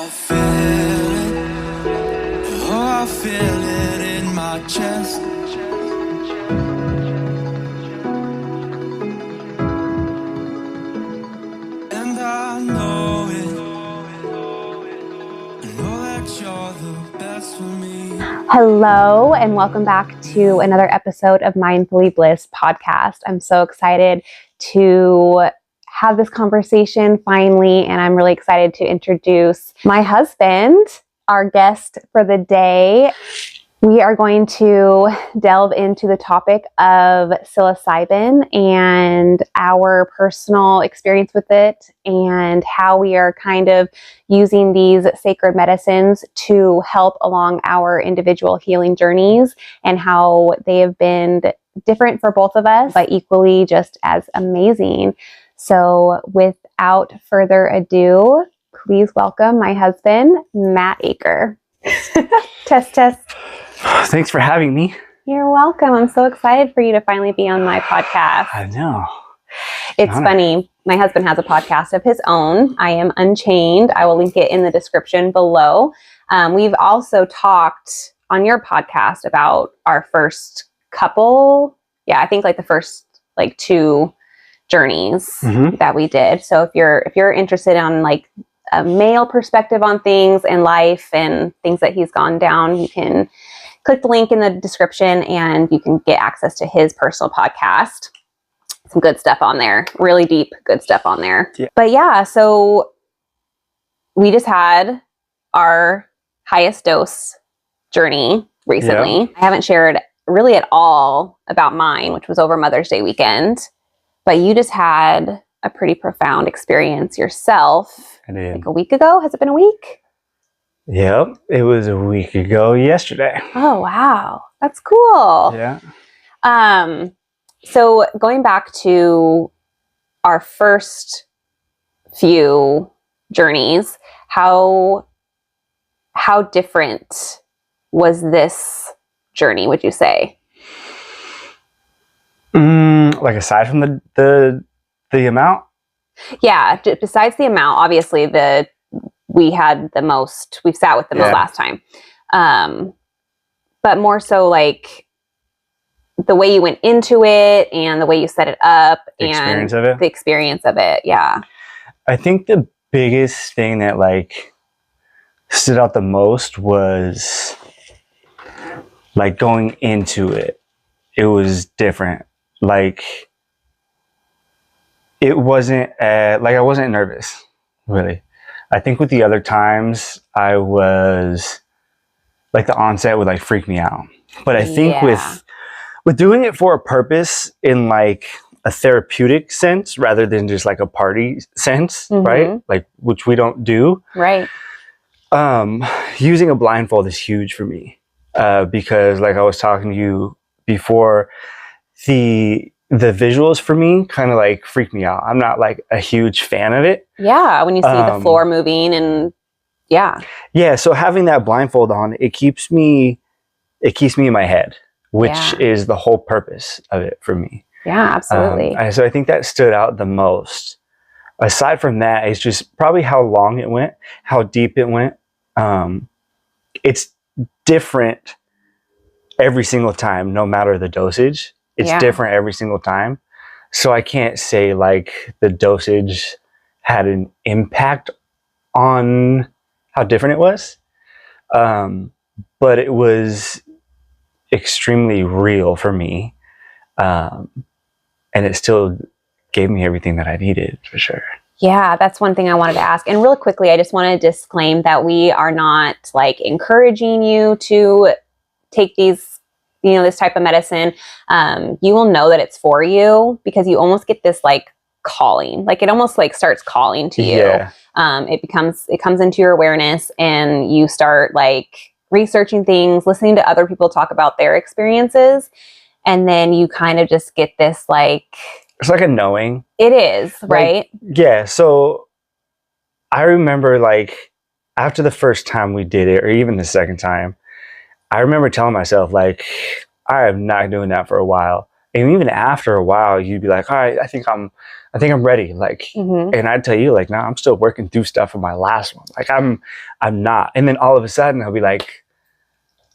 I feel it. Oh, I feel it in my chest. And I know it. I know that you're the best for me. Hello, and welcome back to another episode of Mindfully Bliss podcast. I'm so excited to have this conversation finally, and I'm really excited to introduce my husband, our guest for the day. We are going to delve into the topic of psilocybin and our personal experience with it and how we are kind of using these sacred medicines to help along our individual healing journeys and how they have been different for both of us, but equally just as amazing. So without further ado, please welcome my husband, Matt Acker. Test. Thanks for having me. You're welcome. I'm so excited for you to finally be on my podcast. I know. It's funny. My husband has a podcast of his own. I Am Unchained. I will link it in the description below. We've also talked on your podcast about our first couple. Yeah, I think like the first like two journeys that we did. So if you're interested on like a male perspective on things and life and things that he's gone down, you can click the link in the description and you can get access to his personal podcast. Some good stuff on there, really deep, good stuff on there. Yeah. But yeah, so we just had our highest dose journey recently. Yeah. I haven't shared really at all about mine, which was over Mother's Day weekend, but you just had a pretty profound experience yourself. I did. Like a week ago. Has it been a week? Yep, it was a week ago yesterday. Oh, wow. That's cool. Yeah. So going back to our first few journeys, how different was this journey, would you say? Like aside from the amount? Yeah, besides the amount, obviously we've sat with the most last time. But more so like the way you went into it and the way you set it up The and the experience of it. Yeah. I think the biggest thing that like stood out the most was like going into it. It was different. Like it wasn't like I wasn't nervous, really. I think with the other times I was like the onset would like freak me out. But I think with doing it for a purpose in like a therapeutic sense rather than just like a party sense, right? Like which we don't do. Right. Using a blindfold is huge for me. Because like I was talking to you before, the visuals for me kind of like freak me out. I'm not like a huge fan of it. Yeah, when you see the floor moving and yeah. So having that blindfold on, it keeps me in my head, which is the whole purpose of it for me. Yeah, absolutely. So I think that stood out the most. Aside from that, it's just probably how long it went, how deep it went. It's different every single time, no matter the dosage. It's different every single time. So I can't say like the dosage had an impact on how different it was. But it was extremely real for me. And it still gave me everything that I needed, for sure. Yeah, that's one thing I wanted to ask. And real quickly, I just want to disclaim that we are not like encouraging you to take these, this type of medicine. You will know that it's for you because you almost get this like calling, like it almost like starts calling to you. Yeah. It comes into your awareness and you start like researching things, listening to other people talk about their experiences. And then you kind of just get this like, it's like a knowing. It is, right? Like, yeah. So I remember like after the first time we did it, or even the second time, I remember telling myself like, I am not doing that for a while. And even after a while, you'd be like, all right, I think I'm ready. Like, and I'd tell you like, no, I'm still working through stuff from my last one. Like I'm not. And then all of a sudden I'll be like,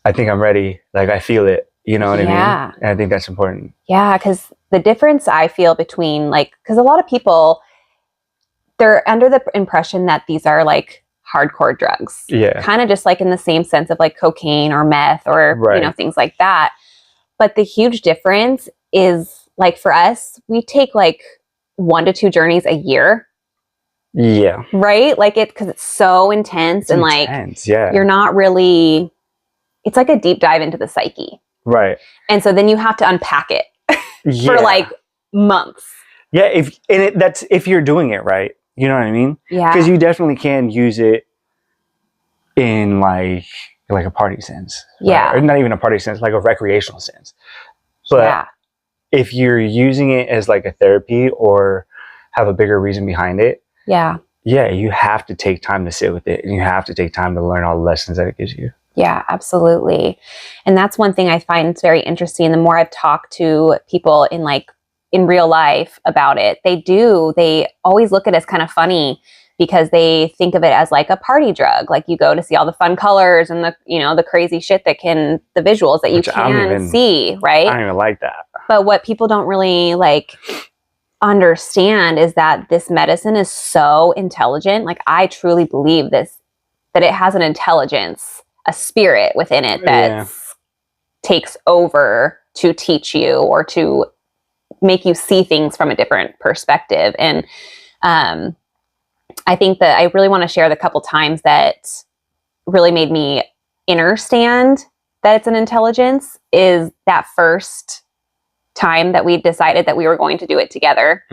I think I'm ready. Like I feel it, you know what I mean? And I think that's important. Yeah. Cause the difference I feel between like, cause a lot of people, they're under the impression that these are like hardcore drugs. Yeah. Kind of just like in the same sense of like cocaine or meth or, you know, things like that. But the huge difference is like for us, we take like 1 to 2 journeys a year. Yeah. Right? Like because it's so intense and intense, like you're not really, it's like a deep dive into the psyche. Right. And so then you have to unpack it for like months. Yeah. That's if you're doing it right. You know what I mean? Yeah. Because you definitely can use it in like a party sense. Yeah. Or not even a party sense, like a recreational sense. But if you're using it as like a therapy or have a bigger reason behind it, you have to take time to sit with it, and you have to take time to learn all the lessons that it gives you. Yeah, absolutely. And that's one thing I find very interesting. The more I've talked to people in real life about it, they always look at it as kind of funny because they think of it as like a party drug. Like you go to see all the fun colors and the crazy shit the visuals that you can see, right? I don't even like that. But what people don't really like understand is that this medicine is so intelligent. Like I truly believe that it has an intelligence, a spirit within it that takes over to teach you or to make you see things from a different perspective. And I think that I really want to share the couple times that really made me understand that it's an intelligence is that first time that we decided that we were going to do it together.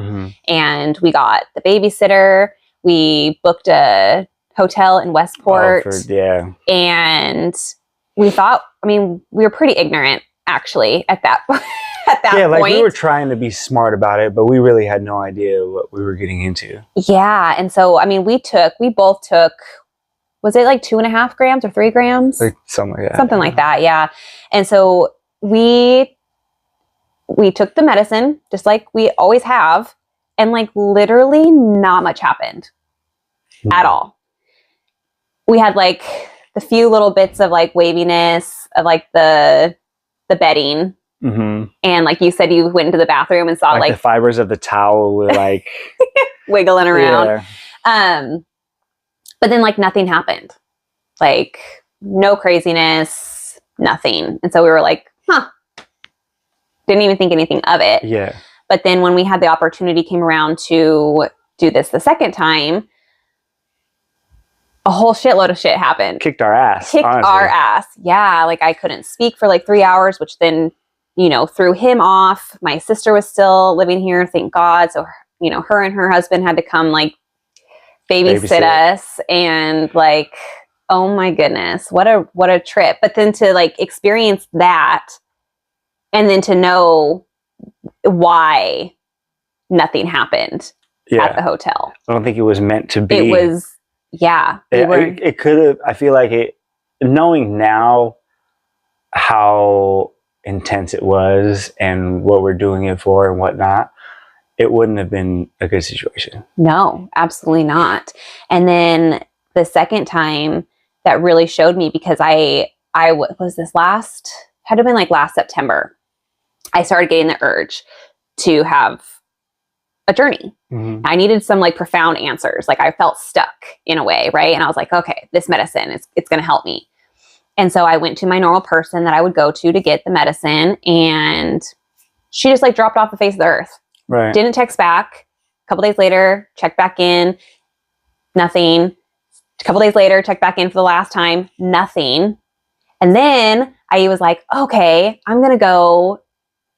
And we got the babysitter, we booked a hotel in Westport. And we thought, we were pretty ignorant actually at that at that point. Like we were trying to be smart about it, but we really had no idea what we were getting into. Yeah. And so, we both took, was it like 2.5 grams or 3 grams? Like something like that. Something like that. Yeah. And so we took the medicine just like we always have. And like literally not much happened at all. We had like the few little bits of like waviness of like the bedding. And like you said, you went into the bathroom and saw like the fibers of the towel were like wiggling around. But then like nothing happened, like no craziness, nothing. And so we were like, didn't even think anything of it. Yeah. But then when we had the opportunity came around to do this the second time, a whole shitload of shit happened. Kicked our ass. Yeah. Like I couldn't speak for like 3 hours, which then, threw him off. My sister was still living here, thank God. So, her and her husband had to come like babysit us, and like, oh my goodness, what a trip. But then to like experience that and then to know why nothing happened at the hotel. I don't think it was meant to be. It was, it could have, I feel like it, knowing now how intense it was and what we're doing it for and whatnot, it wouldn't have been a good situation. No, absolutely not. And then the second time that really showed me, because I was this had to have been like last September, I started getting the urge to have a journey. I needed some like profound answers. Like I felt stuck in a way, right? And I was like, okay, this medicine it's going to help me. And so I went to my normal person that I would go to get the medicine, and she just like dropped off the face of the earth. Right. Didn't text back. A couple days later, checked back in, nothing. A couple days later, checked back in for the last time, nothing. And then I was like, okay, I'm going to go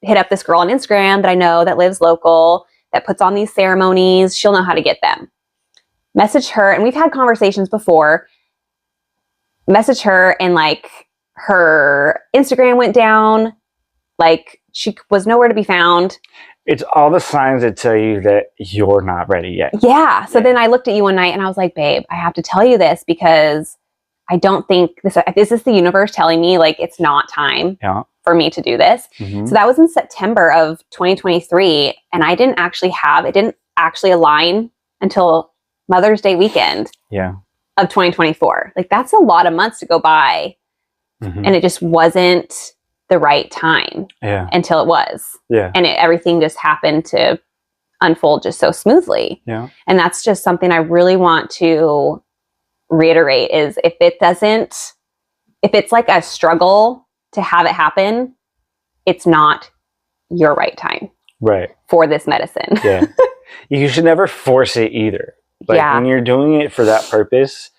hit up this girl on Instagram that I know that lives local, that puts on these ceremonies. She'll know how to get them. Message her, and we've had conversations before. Message her, and like her Instagram went down. Like she was nowhere to be found. It's all the signs that tell you that you're not ready yet. Yeah. So then I looked at you one night and I was like, babe, I have to tell you this because I don't think this is the universe telling me like it's not time for me to do this. Mm-hmm. So that was in September of 2023. And it didn't actually align until Mother's Day weekend of 2024. Like, that's a lot of months to go by. Mm-hmm. And it just wasn't the right time until it was. Yeah. And everything just happened to unfold just so smoothly. Yeah. And that's just something I really want to reiterate is if it's like a struggle to have it happen, it's not your right time. Right. For this medicine. Yeah. You should never force it either. Like when you're doing it for that purpose,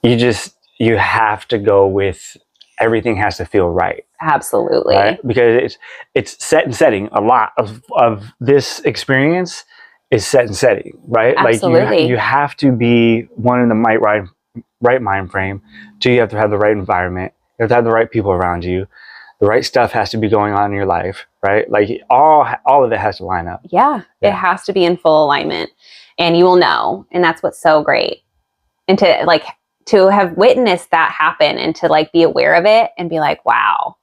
you have to go with everything has to feel right. Absolutely. Right? Because it's set and setting. A lot of this experience is set and setting, right? Absolutely. Like you have to be one in the right mind frame. Two, you have to have the right environment. You have to have the right people around you. The right stuff has to be going on in your life, right? Like all of it has to line up. Yeah, it has to be in full alignment, and you will know. And that's what's so great. And to have witnessed that happen and to like be aware of it and be like, wow,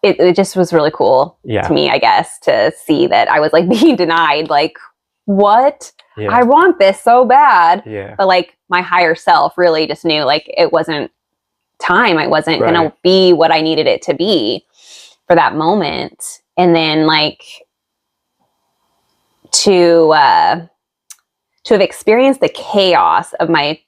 it just was really cool to me, I guess, to see that I was like being denied, like, what? Yeah. I want this so bad. Yeah. But like my higher self really just knew like it wasn't time. I wasn't going to be what I needed it to be for that moment. And then like to have experienced the chaos of my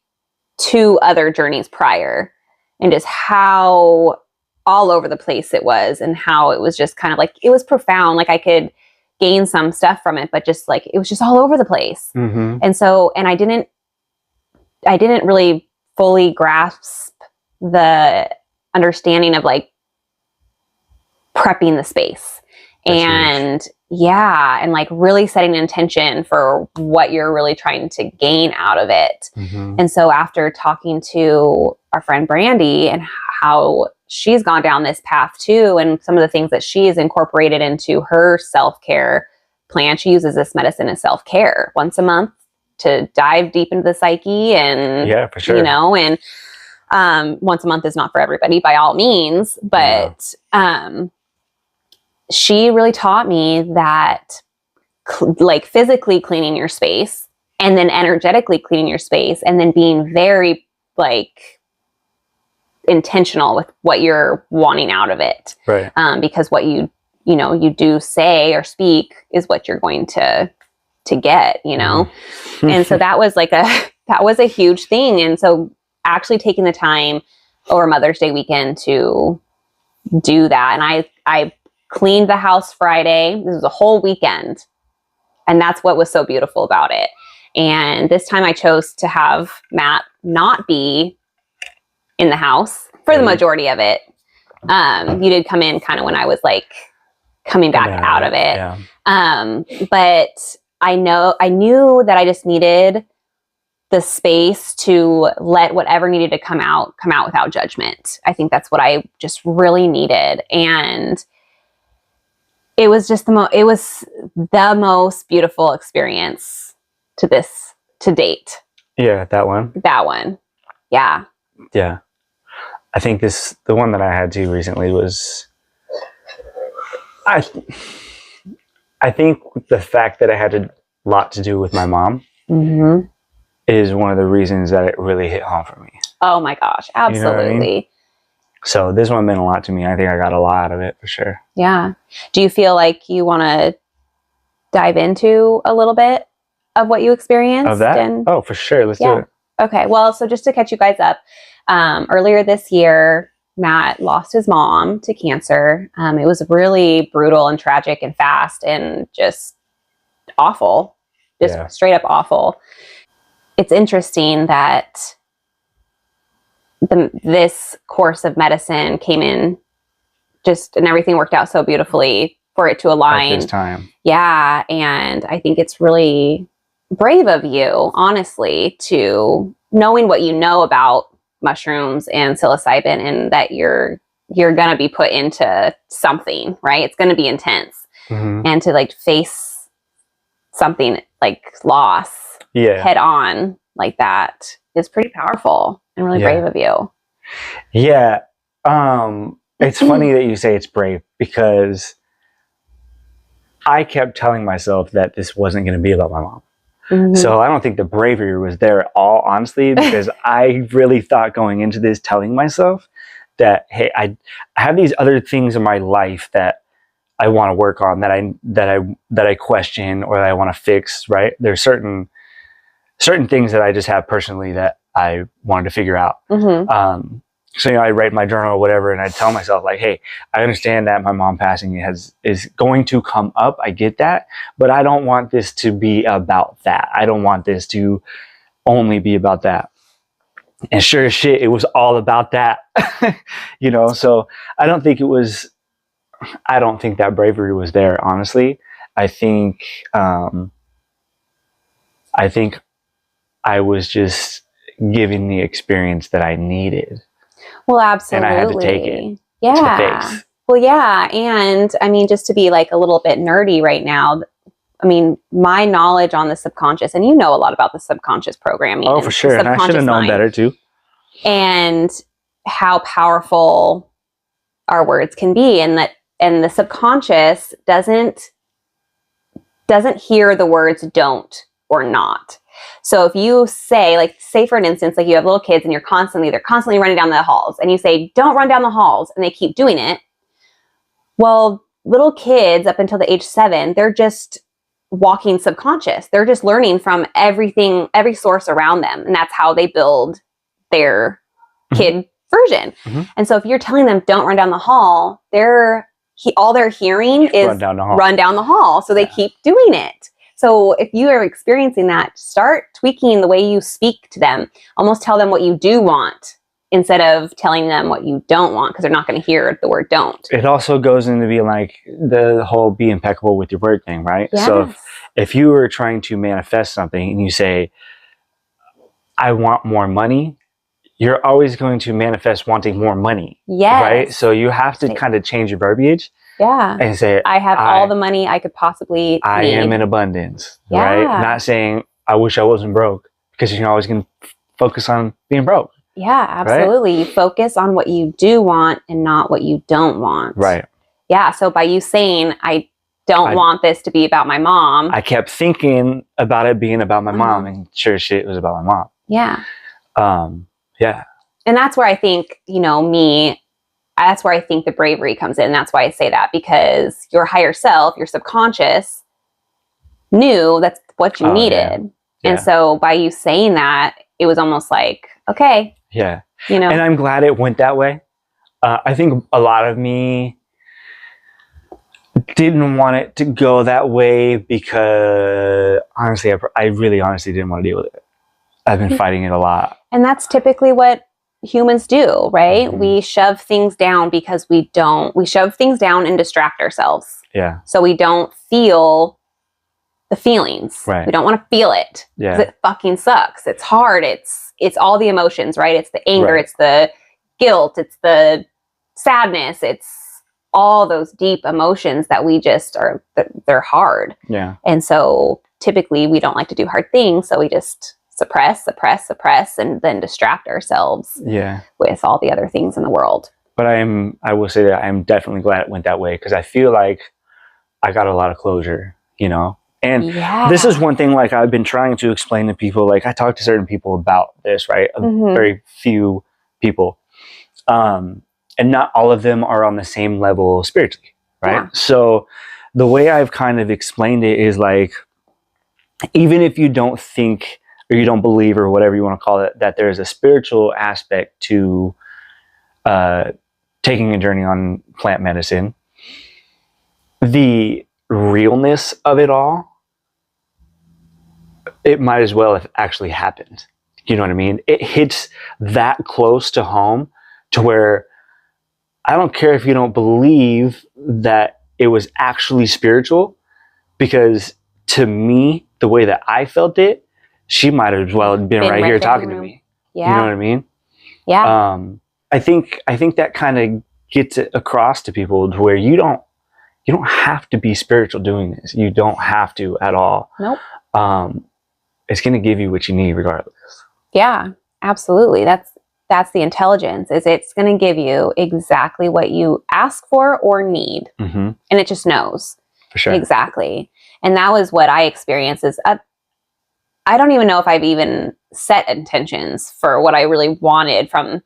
2 other journeys prior and just how all over the place it was and how it was just kind of like, it was profound. Like I could gain some stuff from it, but just like, it was just all over the place. Mm-hmm. And so, and I didn't really fully grasp the understanding of like prepping the space. That's and huge. And like really setting an intention for what you're really trying to gain out of it. Mm-hmm. And so after talking to our friend Brandy and how she's gone down this path too, and some of the things that she has incorporated into her self-care plan, she uses this medicine as self-care once a month to dive deep into the psyche and, for sure. And once a month is not for everybody by all means, but she really taught me that like physically cleaning your space and then energetically cleaning your space and then being very like intentional with what you're wanting out of it. Right. Because what you do say or speak is what you're going to get, Mm-hmm. And so that was a huge thing. And so actually taking the time over Mother's Day weekend to do that. And I cleaned the house Friday. This was a whole weekend. And that's what was so beautiful about it. And this time I chose to have Matt not be in the house for the majority of it. You did come in kind of when I was like coming back out of it. Yeah. But I knew that I just needed the space to let whatever needed to come out without judgment. I think that's what I just really needed. And it was just the most beautiful experience to date. Yeah, that one. Yeah. Yeah. I think the one that I had to recently was, I think the fact that I had a lot to do with my mom mm-hmm. is one of the reasons that it really hit home for me. Oh my gosh, absolutely. You know what I mean? So this one meant a lot to me. I think I got a lot out of it for sure. Yeah. Do you feel like you want to dive into a little bit of what you experienced? Of that? Oh, for sure. Let's do it. Okay. Well, so just to catch you guys up, earlier this year, Matt lost his mom to cancer. It was really brutal and tragic and fast and just awful, straight up awful. It's interesting that this course of medicine came in and everything worked out so beautifully for it to align. At this time. Yeah. And I think it's really brave of you, honestly, to knowing what you know about mushrooms and psilocybin and that you're going to be put into something, right? It's going to be intense. Mm-hmm. And to like face something like loss head on like that is pretty powerful and really brave of you. Yeah. It's funny that you say it's brave, because I kept telling myself that this wasn't going to be about my mom. Mhm. So I don't think the bravery was there at all, honestly, because I really thought going into this, telling myself that, hey, I have these other things in my life that I want to work on, that I question, or that I want to fix, right? There's certain things that I just have personally that I wanted to figure out. Mhm. So, I write my journal or whatever, and I tell myself, like, hey, I understand that my mom passing is going to come up. I get that, but I don't want this to be about that. I don't want this to only be about that. And sure as shit, it was all about that. So I don't think that bravery was there, honestly. I think I was just giving the experience that I needed. Well, absolutely. And I had to take it to Yeah. the face. Well, yeah. And I mean, just to be like a little bit nerdy right now, I mean, my knowledge on the subconscious, and you know a lot about the subconscious programming. Oh, for sure. And I should have known better too. And how powerful our words can be, and the subconscious doesn't hear the words don't or not. So if you say for an instance, like you have little kids and they're constantly running down the halls, and you say, don't run down the halls, and they keep doing it. Well, little kids up until the age 7, they're just walking subconscious. They're just learning from everything, every source around them. And that's how they build their kid version. Mm-hmm. And so if you're telling them don't run down the hall, all they're hearing is run down the hall. So they keep doing it. So if you are experiencing that, start tweaking the way you speak to them. Almost tell them what you do want instead of telling them what you don't want, because they're not going to hear the word don't. It also goes into being like the whole be impeccable with your word thing, right? Yes. So if you were trying to manifest something and you say, I want more money, you're always going to manifest wanting more money. Yes. Right? So you have to kind of change your verbiage. Yeah. And say, I have all the money I could possibly need. I am in abundance. Yeah. Right? Not saying, I wish I wasn't broke, because you're always going to focus on being broke. Yeah, absolutely. Right? You focus on what you do want and not what you don't want. Right. Yeah. So by you saying, I don't want this to be about my mom. I kept thinking about it being about my mom, and sure shit, it was about my mom. Yeah. Yeah. And that's where I think, that's where I think the bravery comes in. That's why I say that, because your higher self, your subconscious, knew that's what you needed. Yeah. Yeah. And so by you saying that, it was almost like, okay. Yeah. And I'm glad it went that way. I think a lot of me didn't want it to go that way, because honestly, I really honestly didn't want to deal with it. I've been fighting it a lot. And that's typically what humans do, right? Mm-hmm. We shove things down because we shove things down and distract ourselves. Yeah. So we don't feel the feelings. Right. We don't want to feel it. Yeah. Because it fucking sucks. It's hard. It's all the emotions, right? It's the anger. Right. It's the guilt. It's the sadness. It's all those deep emotions that we just they're hard. Yeah. And so typically we don't like to do hard things. So we just suppress, and then distract ourselves with all the other things in the world. But I will say that I'm definitely glad it went that way, because I feel like I got a lot of closure, And this is one thing, like, I've been trying to explain to people. Like, I talk to certain people about this, right? Very few people. And not all of them are on the same level spiritually, right? Yeah. So the way I've kind of explained it is like, even if you don't think, or you don't believe, or whatever you want to call it, that there's a spiritual aspect to taking a journey on plant medicine, the realness of it all, it might as well have actually happened. You know what I mean? It hits that close to home, to where I don't care if you don't believe that it was actually spiritual, because to me, the way that I felt it, she might as well have been right here talking to me. Yeah. You know what I mean? Yeah. I think that kind of gets it across to people, to where you don't have to be spiritual doing this. You don't have to at all. Nope. It's going to give you what you need regardless. Yeah, absolutely. That's that's the intelligence, is it's going to give you exactly what you ask for or need. Mm-hmm. And it just knows. For sure. Exactly. And that was what I experienced. Is I don't even know if I've even set intentions for what I really wanted from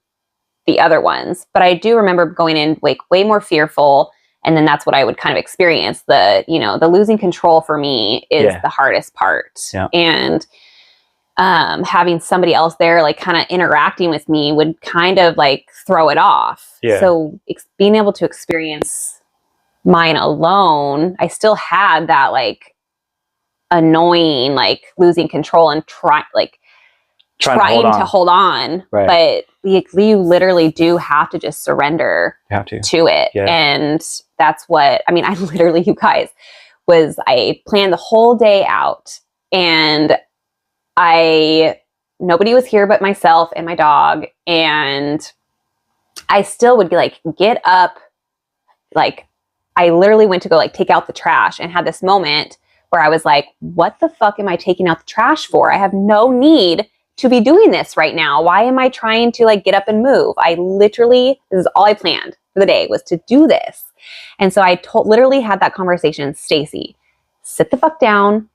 the other ones, but I do remember going in like way more fearful. And then that's what I would kind of experience. The losing control for me is the hardest part. Yeah. And having somebody else there, like kind of interacting with me would kind of like throw it off. Yeah. So being able to experience mine alone, I still had that like annoying, like losing control and trying to hold on. Right. But you literally do have to just surrender to it. Yeah. And that's what, I mean, I literally, you guys, I planned the whole day out, and nobody was here but myself and my dog. And I still would be like, get up. Like, I literally went to go like take out the trash and had this moment where I was like, what the fuck am I taking out the trash for? I have no need to be doing this right now. Why am I trying to like get up and move? This is all I planned for the day, was to do this. And so I literally had that conversation, Stacy, sit the fuck down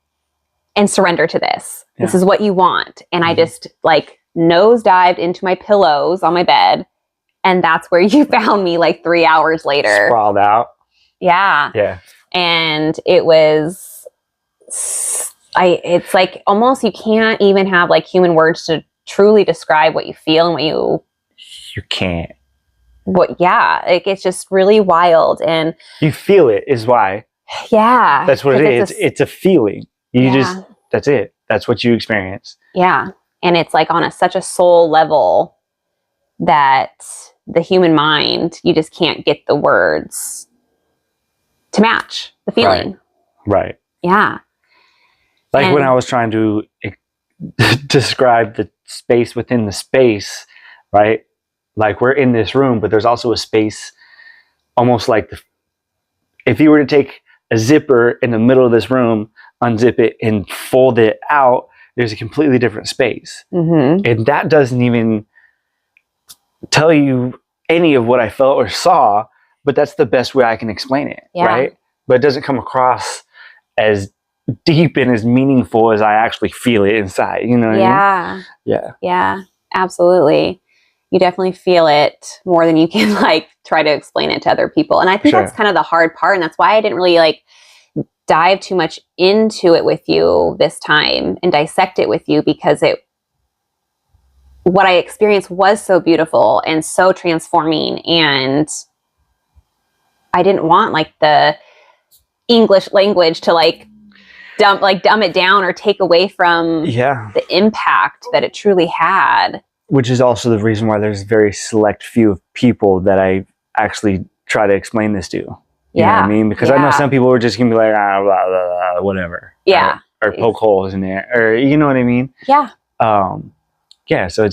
and surrender to this. Yeah. This is what you want. And I just like nosedived into my pillows on my bed. And that's where you found me like 3 hours later. Sprawled out. Yeah. Yeah. And it was, it's like almost you can't even have like human words to truly describe what you feel and what you can't. Like it's just really wild. And you feel it is why. Yeah. That's what it is. It's a feeling. That's it. That's what you experience. Yeah. And it's like on such a soul level that the human mind, you just can't get the words to match the feeling. Right. Yeah. Like when I was trying to describe the space within the space, right? Like we're in this room, but there's also a space almost like if you were to take a zipper in the middle of this room, unzip it and fold it out, there's a completely different space. Mm-hmm. And that doesn't even tell you any of what I felt or saw, but that's the best way I can explain it, right? But it doesn't come across as deep and as meaningful as I actually feel it inside, you know what I mean? Yeah. Yeah, absolutely. You definitely feel it more than you can like try to explain it to other people. And I think that's kind of the hard part. And that's why I didn't really like dive too much into it with you this time and dissect it with you, because what I experienced was so beautiful and so transforming. And I didn't want like the English language to like dumb it down or take away from the impact that it truly had. Which is also the reason why there's a very select few of people that I actually try to explain this to. You know what I mean? Because I know some people are just going to be like, blah, blah, blah, whatever. Yeah. Or poke holes in there. Or, you know what I mean? Yeah. So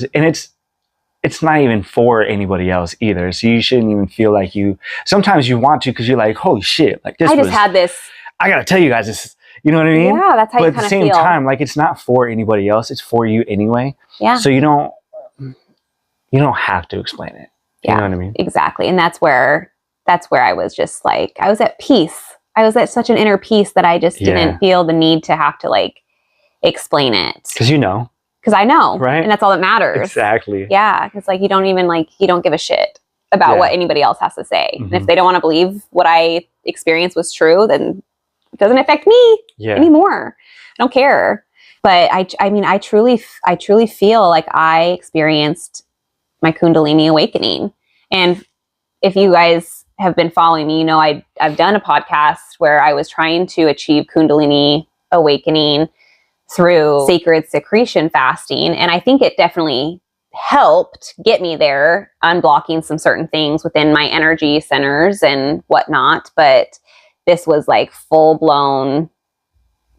it's not even for anybody else either. So you shouldn't even feel like sometimes you want to, because you're like, holy shit. Like this had this. I got to tell you guys this. You know what I mean? Yeah, that's how you kind of feel. But at the same time, like it's not for anybody else. It's for you anyway. Yeah. So you don't have to explain it. You know what I mean? Exactly. And that's where I was just like, I was at peace. I was at such an inner peace that I just didn't feel the need to have to like explain it. Because I know. Right. And that's all that matters. Exactly. Yeah. It's like you don't give a shit about what anybody else has to say. Mm-hmm. And if they don't want to believe what I experienced was true, then it doesn't affect me anymore. I don't care. But I truly feel like I experienced my Kundalini awakening. And if you guys have been following me, you know, I've done a podcast where I was trying to achieve Kundalini awakening through sacred secretion fasting. And I think it definitely helped get me there, unblocking some certain things within my energy centers and whatnot. But this was like full blown,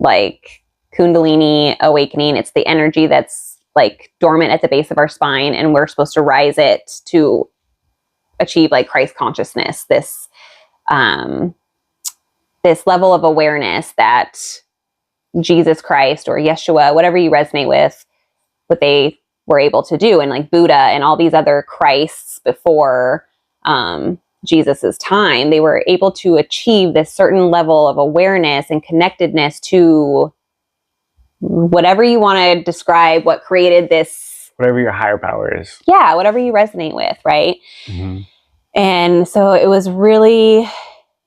like Kundalini awakening. It's the energy that's like dormant at the base of our spine, and we're supposed to rise it to achieve like Christ consciousness, this level of awareness that Jesus Christ or Yeshua, whatever you resonate with, what they were able to do, and like Buddha and all these other Christs before Jesus's time, they were able to achieve this certain level of awareness and connectedness to whatever you want to describe, what created this, whatever your higher power is. Yeah, whatever you resonate with, right? Mm-hmm. And so it was really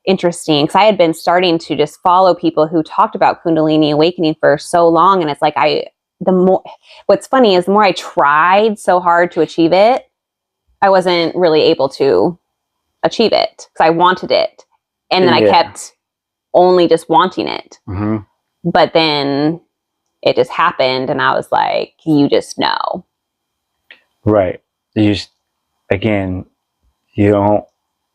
interesting because I had been starting to just follow people who talked about Kundalini awakening for so long, and it's like what's funny is the more I tried so hard to achieve it, I wasn't really able to achieve it because I wanted it, and then I kept only just wanting it. Mm-hmm. But then it just happened, and I was like, you just know. Right. You just, again, you don't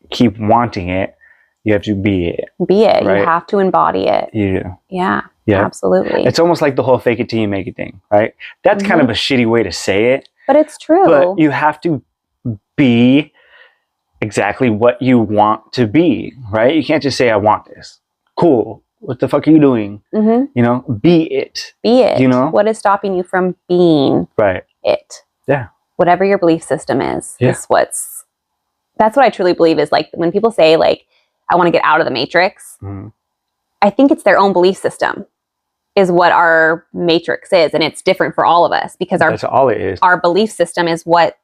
keep wanting it. You have to be it. Be it. Right? You have to embody it. Yeah. Yeah, absolutely. It's almost like the whole fake it till you make it thing, right? That's kind of a shitty way to say it. But it's true. But you have to be exactly what you want to be, right? You can't just say, I want this. Cool. What the fuck are you doing? Mm-hmm. You know, be it. Be it. You know? What is stopping you from being it? Yeah. Whatever your belief system is. Yeah. That's what I truly believe is like when people say like, I want to get out of the matrix, I think it's their own belief system is what our matrix is. And it's different for all of us because that's all it is. Our belief system is what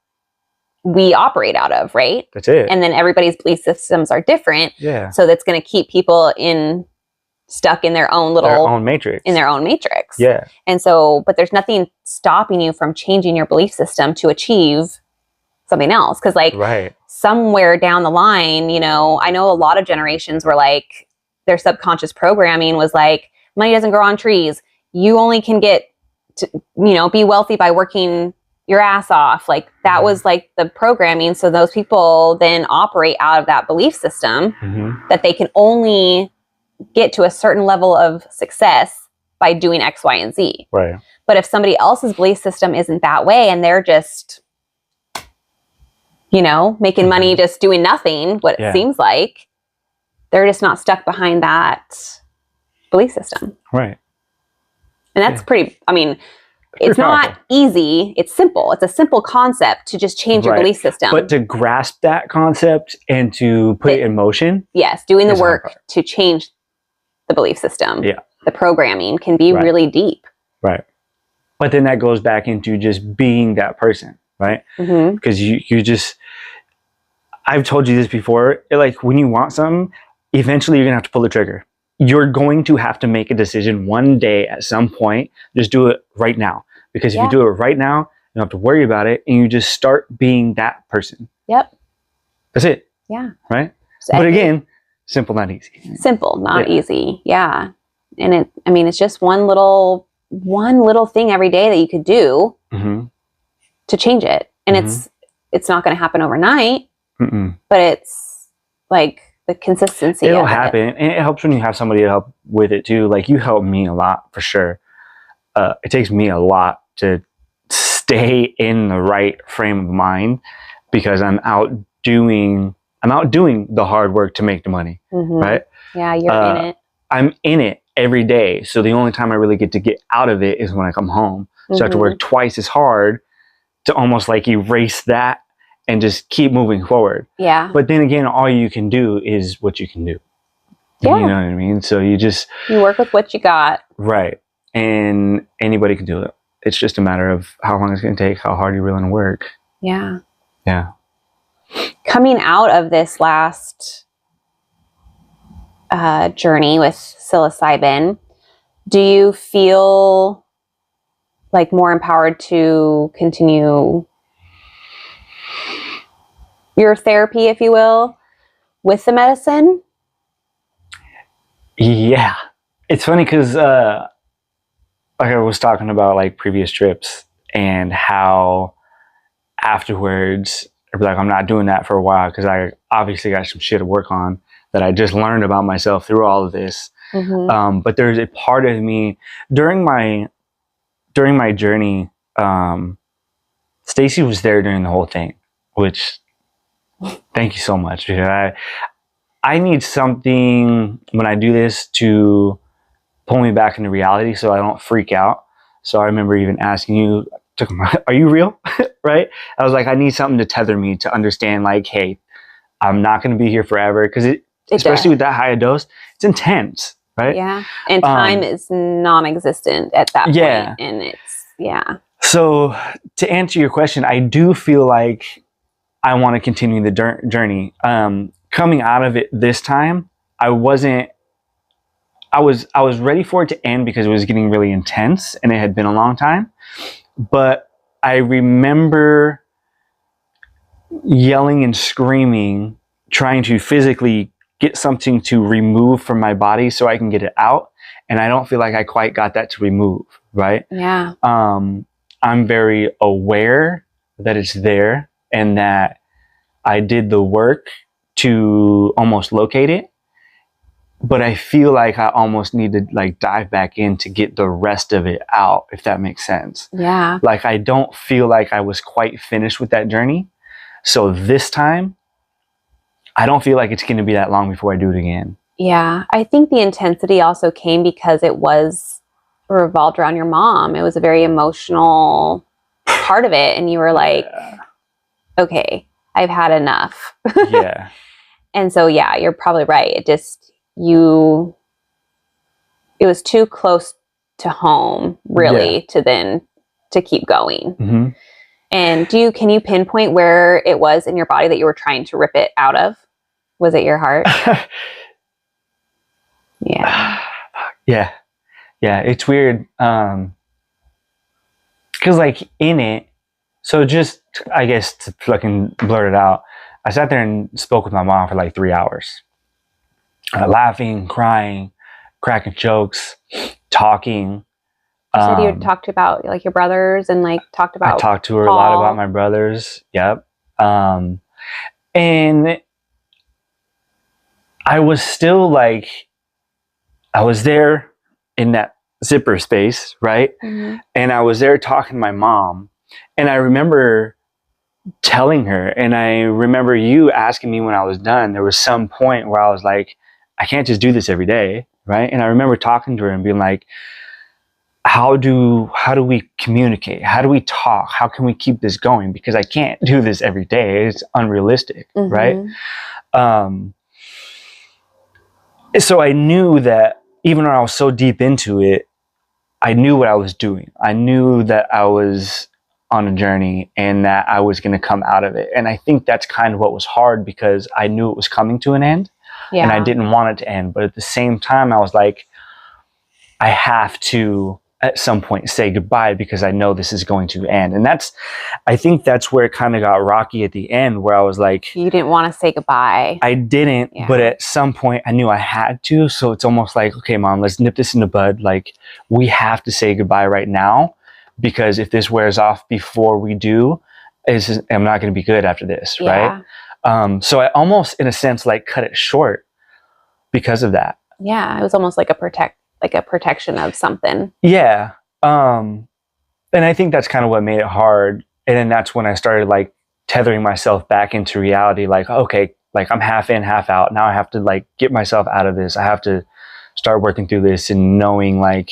we operate out of, right? That's it. And then everybody's belief systems are different. Yeah. So that's going to keep people stuck in their own matrix. In their own matrix. Yeah. And so, but there's nothing stopping you from changing your belief system to achieve something else. Cause like somewhere down the line, you know, I know a lot of generations were like, their subconscious programming was like, money doesn't grow on trees. You only can get to, you know, be wealthy by working your ass off. Like that was like the programming. So those people then operate out of that belief system that they can only get to a certain level of success by doing X, Y, and Z. Right. But if somebody else's belief system isn't that way and they're just, you know, making money just doing nothing, what it seems like, they're just not stuck behind that belief system. Right. And that's pretty, I mean, it's not easy. It's simple. It's a simple concept to just change your belief system. But to grasp that concept and to put it in motion. Yes. Doing the work to change the belief system. Yeah. The programming can be really deep. Right. But then that goes back into just being that person, right? Because you just, I've told you this before, like when you want something, eventually you're going to have to pull the trigger. You're going to have to make a decision one day at some point. Just do it right now. Because if you do it right now, you don't have to worry about it. And you just start being that person. Yep. That's it. Yeah. Right? So but again, simple, not easy. Simple, not easy. Yeah. And it's just one little thing every day that you could do to change it. And it's not going to happen overnight, but it's like the consistency. It'll happen. And it helps when you have somebody to help with it too. Like you help me a lot for sure. It takes me a lot to stay in the right frame of mind because I'm out doing the hard work to make the money. Right? Yeah, you're in it. I'm in it every day. So the only time I really get to get out of it is when I come home. So I have to work twice as hard to almost like erase that and just keep moving forward. Yeah. But then again, all you can do is what you can do. Yeah. You know what I mean? So you work with what you got. Right. And anybody can do it. It's just a matter of how long it's going to take, how hard you're willing to work. Yeah. Yeah. Coming out of this last journey with psilocybin, do you feel like more empowered to continue your therapy, if you will, with the medicine? Yeah. It's funny because like I was talking about like previous trips and how afterwards I'd be like, I'm not doing that for a while because I obviously got some shit to work on that I just learned about myself through all of this. But there's a part of me during my journey. Stacy was there during the whole thing, which thank you so much, because I need something when I do this to pull me back into reality so I don't freak out. So I remember even asking you, took him, are you real? Right? I was like, I need something to tether me to understand, like, hey, I'm not going to be here forever. Because especially with that high a dose, it's intense, right? Yeah. And time is non-existent at that point. And it's, So to answer your question, I do feel like I want to continue the journey. Coming out of it this time, I was ready for it to end because it was getting really intense and it had been a long time. But I remember yelling and screaming, trying to physically get something to remove from my body so I can get it out. And I don't feel like I quite got that to remove, right? Yeah. I'm very aware that it's there and that I did the work to almost locate it. But I feel like I almost need to like dive back in to get the rest of it out, if that makes sense. Yeah. Like I don't feel like I was quite finished with that journey. So this time, I don't feel like it's going to be that long before I do it again. Yeah. I think the intensity also came because it was revolved around your mom. It was a very emotional part of it. And you were like, okay, I've had enough. Yeah. And so, yeah, you're probably right. It was too close to home, really, to keep going. Mm-hmm. And can you pinpoint where it was in your body that you were trying to rip it out of? Was it your heart? Yeah. Yeah. It's weird. Cause like in it, so just, I guess to fucking blurt it out, I sat there and spoke with my mom for like 3 hours. Laughing, crying, cracking jokes, talking. You said you talked about like your brothers and like talked about I talked to her Paul. a lot about my brothers. Yep. And I was still like, I was there in that zipper space, right? Mm-hmm. And I was there talking to my mom. And I remember telling her, and I remember you asking me when I was done, there was some point where I was like, I can't just do this every day, right? And I remember talking to her and being like, how do we communicate? How do we talk? How can we keep this going? Because I can't do this every day. It's unrealistic, right? So I knew that even though I was so deep into it, I knew what I was doing. I knew that I was on a journey and that I was going to come out of it. And I think that's kind of what was hard because I knew it was coming to an end and I didn't want it to end. But at the same time, I was like, I have to at some point say goodbye because I know this is going to end. And I think that's where it kind of got rocky at the end, where I was like, you didn't want to say goodbye. I didn't, but at some point I knew I had to. So it's almost like, okay, Mom, let's nip this in the bud. Like we have to say goodbye right now because if this wears off before we do, I'm not going to be good after this. Right. So I almost in a sense, like cut it short because of that. Yeah. It was almost like a protection of something. Yeah. And I think that's kind of what made it hard. And then that's when I started like tethering myself back into reality. Like, okay, like I'm half in, half out. Now I have to like get myself out of this. I have to start working through this and knowing like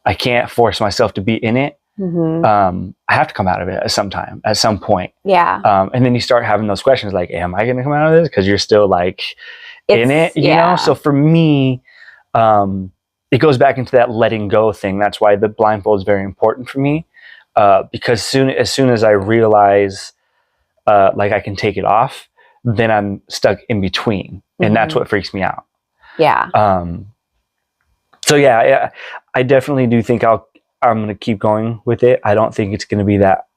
I can't force myself to be in it. Mm-hmm. I have to come out of it at some point. Yeah. And then you start having those questions like, am I going to come out of this? Because you're still like in it, you know? So for me, it goes back into that letting go thing. That's why the blindfold is very important for me. Because as soon as I realize like I can take it off, then I'm stuck in between. And that's what freaks me out. Yeah. So yeah, I definitely do think I'm going to keep going with it. I don't think it's going to be that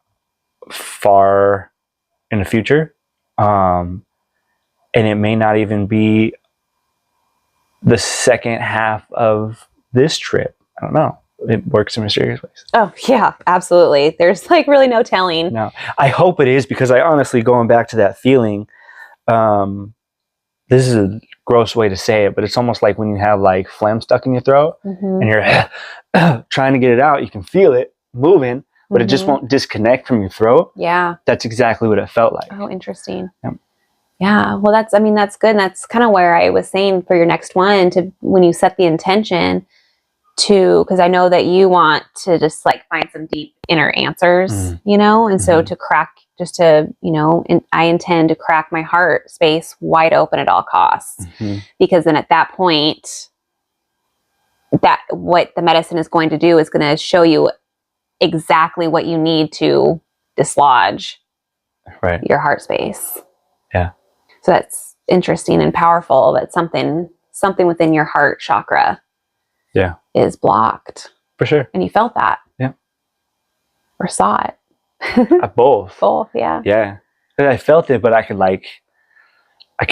far in the future. And it may not even be the second half of this trip. I don't know. It works in mysterious ways. Oh yeah, absolutely. There's like really no telling. No, I hope it is because I honestly, going back to that feeling, this is a gross way to say it, but it's almost like when you have like phlegm stuck in your throat and you're trying to get it out, you can feel it moving, but it just won't disconnect from your throat. Yeah. That's exactly what it felt like. Oh, interesting. Yep. Yeah. Well, that's good. And that's kind of where I was saying for your next one when you set the intention, because I know that you want to just like find some deep inner answers, you know, and so to crack, just to, you know, I intend to crack my heart space wide open at all costs, because then at that point, that what the medicine is going to do is going to show you exactly what you need to dislodge your heart space. Yeah. So that's interesting and powerful that something within your heart chakra is blocked. For sure. And you felt that. Yeah. Or saw it. Both. Both, yeah. Yeah. I felt it, but I could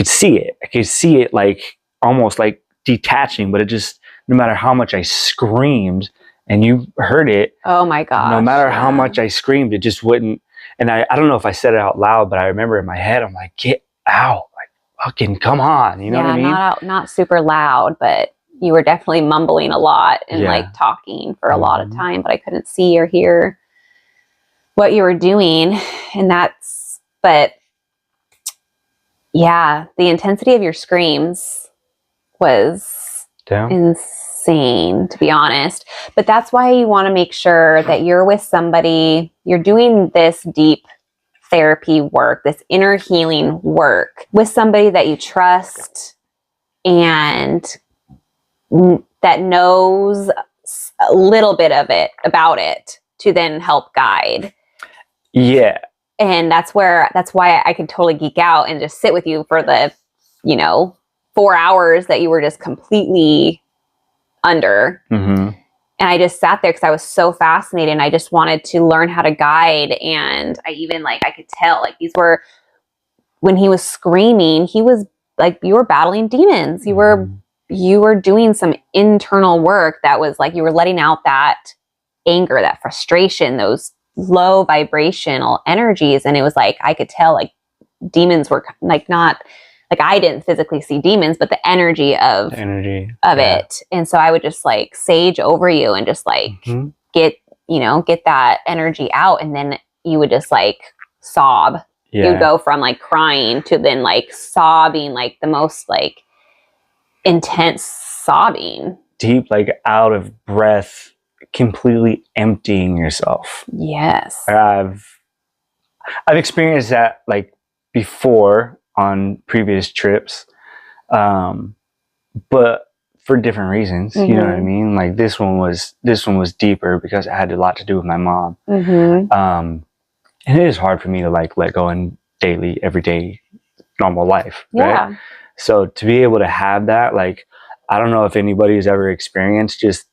see it. I could see it like almost like detaching, but it just, no matter how much I screamed, and you heard it. Oh my gosh. No matter how much I screamed, it just wouldn't. And I don't know if I said it out loud, but I remember in my head, I'm like, get out. Like, fucking come on. You know what I mean? Not super loud, but you were definitely mumbling a lot and like talking for a lot of time, but I couldn't see or hear what you were doing. And but yeah, the intensity of your screams was insane, to be honest. But that's why you want to make sure that you're with somebody, you're doing this deep therapy work, this inner healing work with somebody that you trust and that knows a little bit about it to then help guide. Yeah. And that's why I could totally geek out and just sit with you for the, 4 hours that you were just completely under. And I just sat there because I was so fascinated and I just wanted to learn how to guide. And I even I could tell when he was screaming, he was like, you were battling demons. You were doing some internal work that was like, you were letting out that anger, that frustration, those low vibrational energies. And it was like, I could tell demons were not I didn't physically see demons, but the energy of it. And so I would just sage over you and just get that energy out. And then you would just sob. You'd go from crying to then sobbing, the most intense sobbing. Deep, out of breath, completely emptying yourself. Yes. I've experienced that before on previous trips, but for different reasons. You know what I mean? This one was deeper because it had a lot to do with my mom. And it is hard for me to let go in daily, everyday, normal life. Right? So to be able to have that, I don't know if anybody's ever experienced just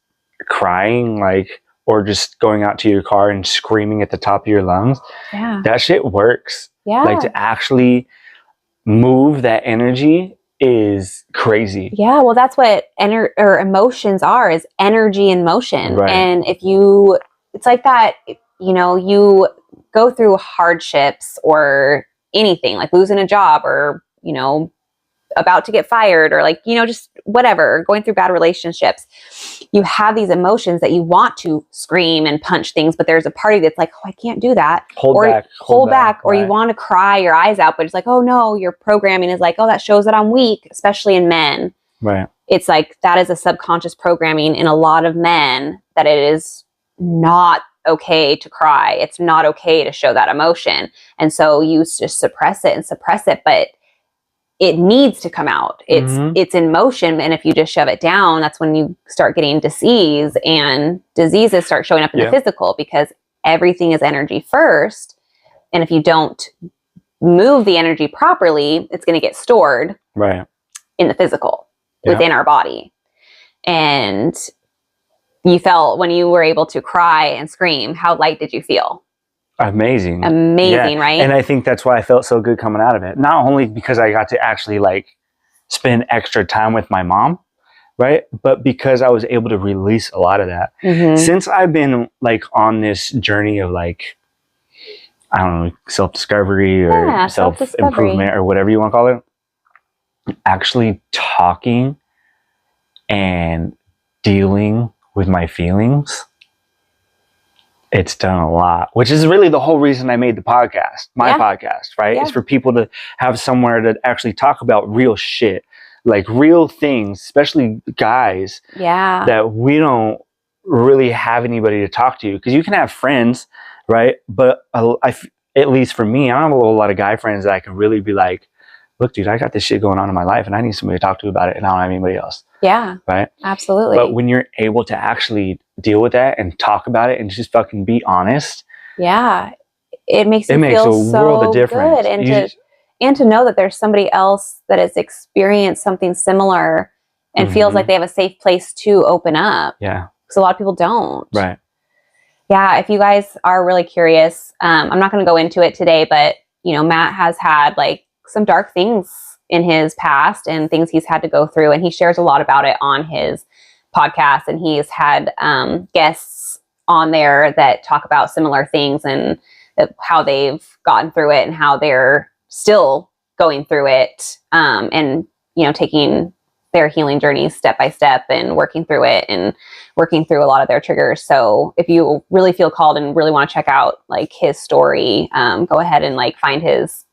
crying, or just going out to your car and screaming at the top of your lungs. Yeah. That shit works. Yeah. To actually move that energy is crazy. Yeah. Well, that's what emotions are, is energy in motion. Right. And it's like that, you go through hardships or anything, losing a job or, about to get fired or just whatever, going through bad relationships. You have these emotions that you want to scream and punch things, but there's a party that's like, oh, I can't do that. Hold back. Or you want to cry your eyes out, but it's like, oh no, your programming is oh, that shows that I'm weak, especially in men. Right. It's that is a subconscious programming in a lot of men, that it is not okay to cry. It's not okay to show that emotion. And so you just suppress it, but it needs to come out. It's in motion. And if you just shove it down, that's when you start getting disease, and diseases start showing up in the physical, because everything is energy first. And if you don't move the energy properly, it's going to get stored in the physical within our body. And you felt, when you were able to cry and scream, how light did you feel? Amazing, right? And I think that's why I felt so good coming out of it. Not only because I got to actually spend extra time with my mom, right? But because I was able to release a lot of that. Since I've been on this journey of I don't know, self-discovery or self-improvement or whatever you want to call it, actually talking and dealing with my feelings, it's done a lot, which is really the whole reason I made the podcast, my podcast, right? It's for people to have somewhere to actually talk about real shit. like real things, especially guys, Yeah. that we don't really have anybody to talk to. Because you can have friends, right? But at least for me, I don't have a lot of guy friends that I can really be like, look, dude, I got this shit going on in my life and I need somebody to talk to about it, and I don't have anybody else. Yeah. Right? Absolutely. But when you're able to actually deal with that and talk about it and just fucking be honest, yeah, it makes you makes feel a so world of difference. good, and to know that there's somebody else that has experienced something similar and feels like they have a safe place to open up. Yeah. Because a lot of people don't. Right. Yeah. If you guys are really curious, I'm not going to go into it today, but you know, Matt has had like some dark things in his past and things he's had to go through, and he shares a lot about it on his podcast, and he's had guests on there that talk about similar things and how they've gotten through it and how they're still going through it, and you know, taking their healing journeys step by step and working through it and working through a lot of their triggers. So if you really feel called and really want to check out like his story, go ahead and like find his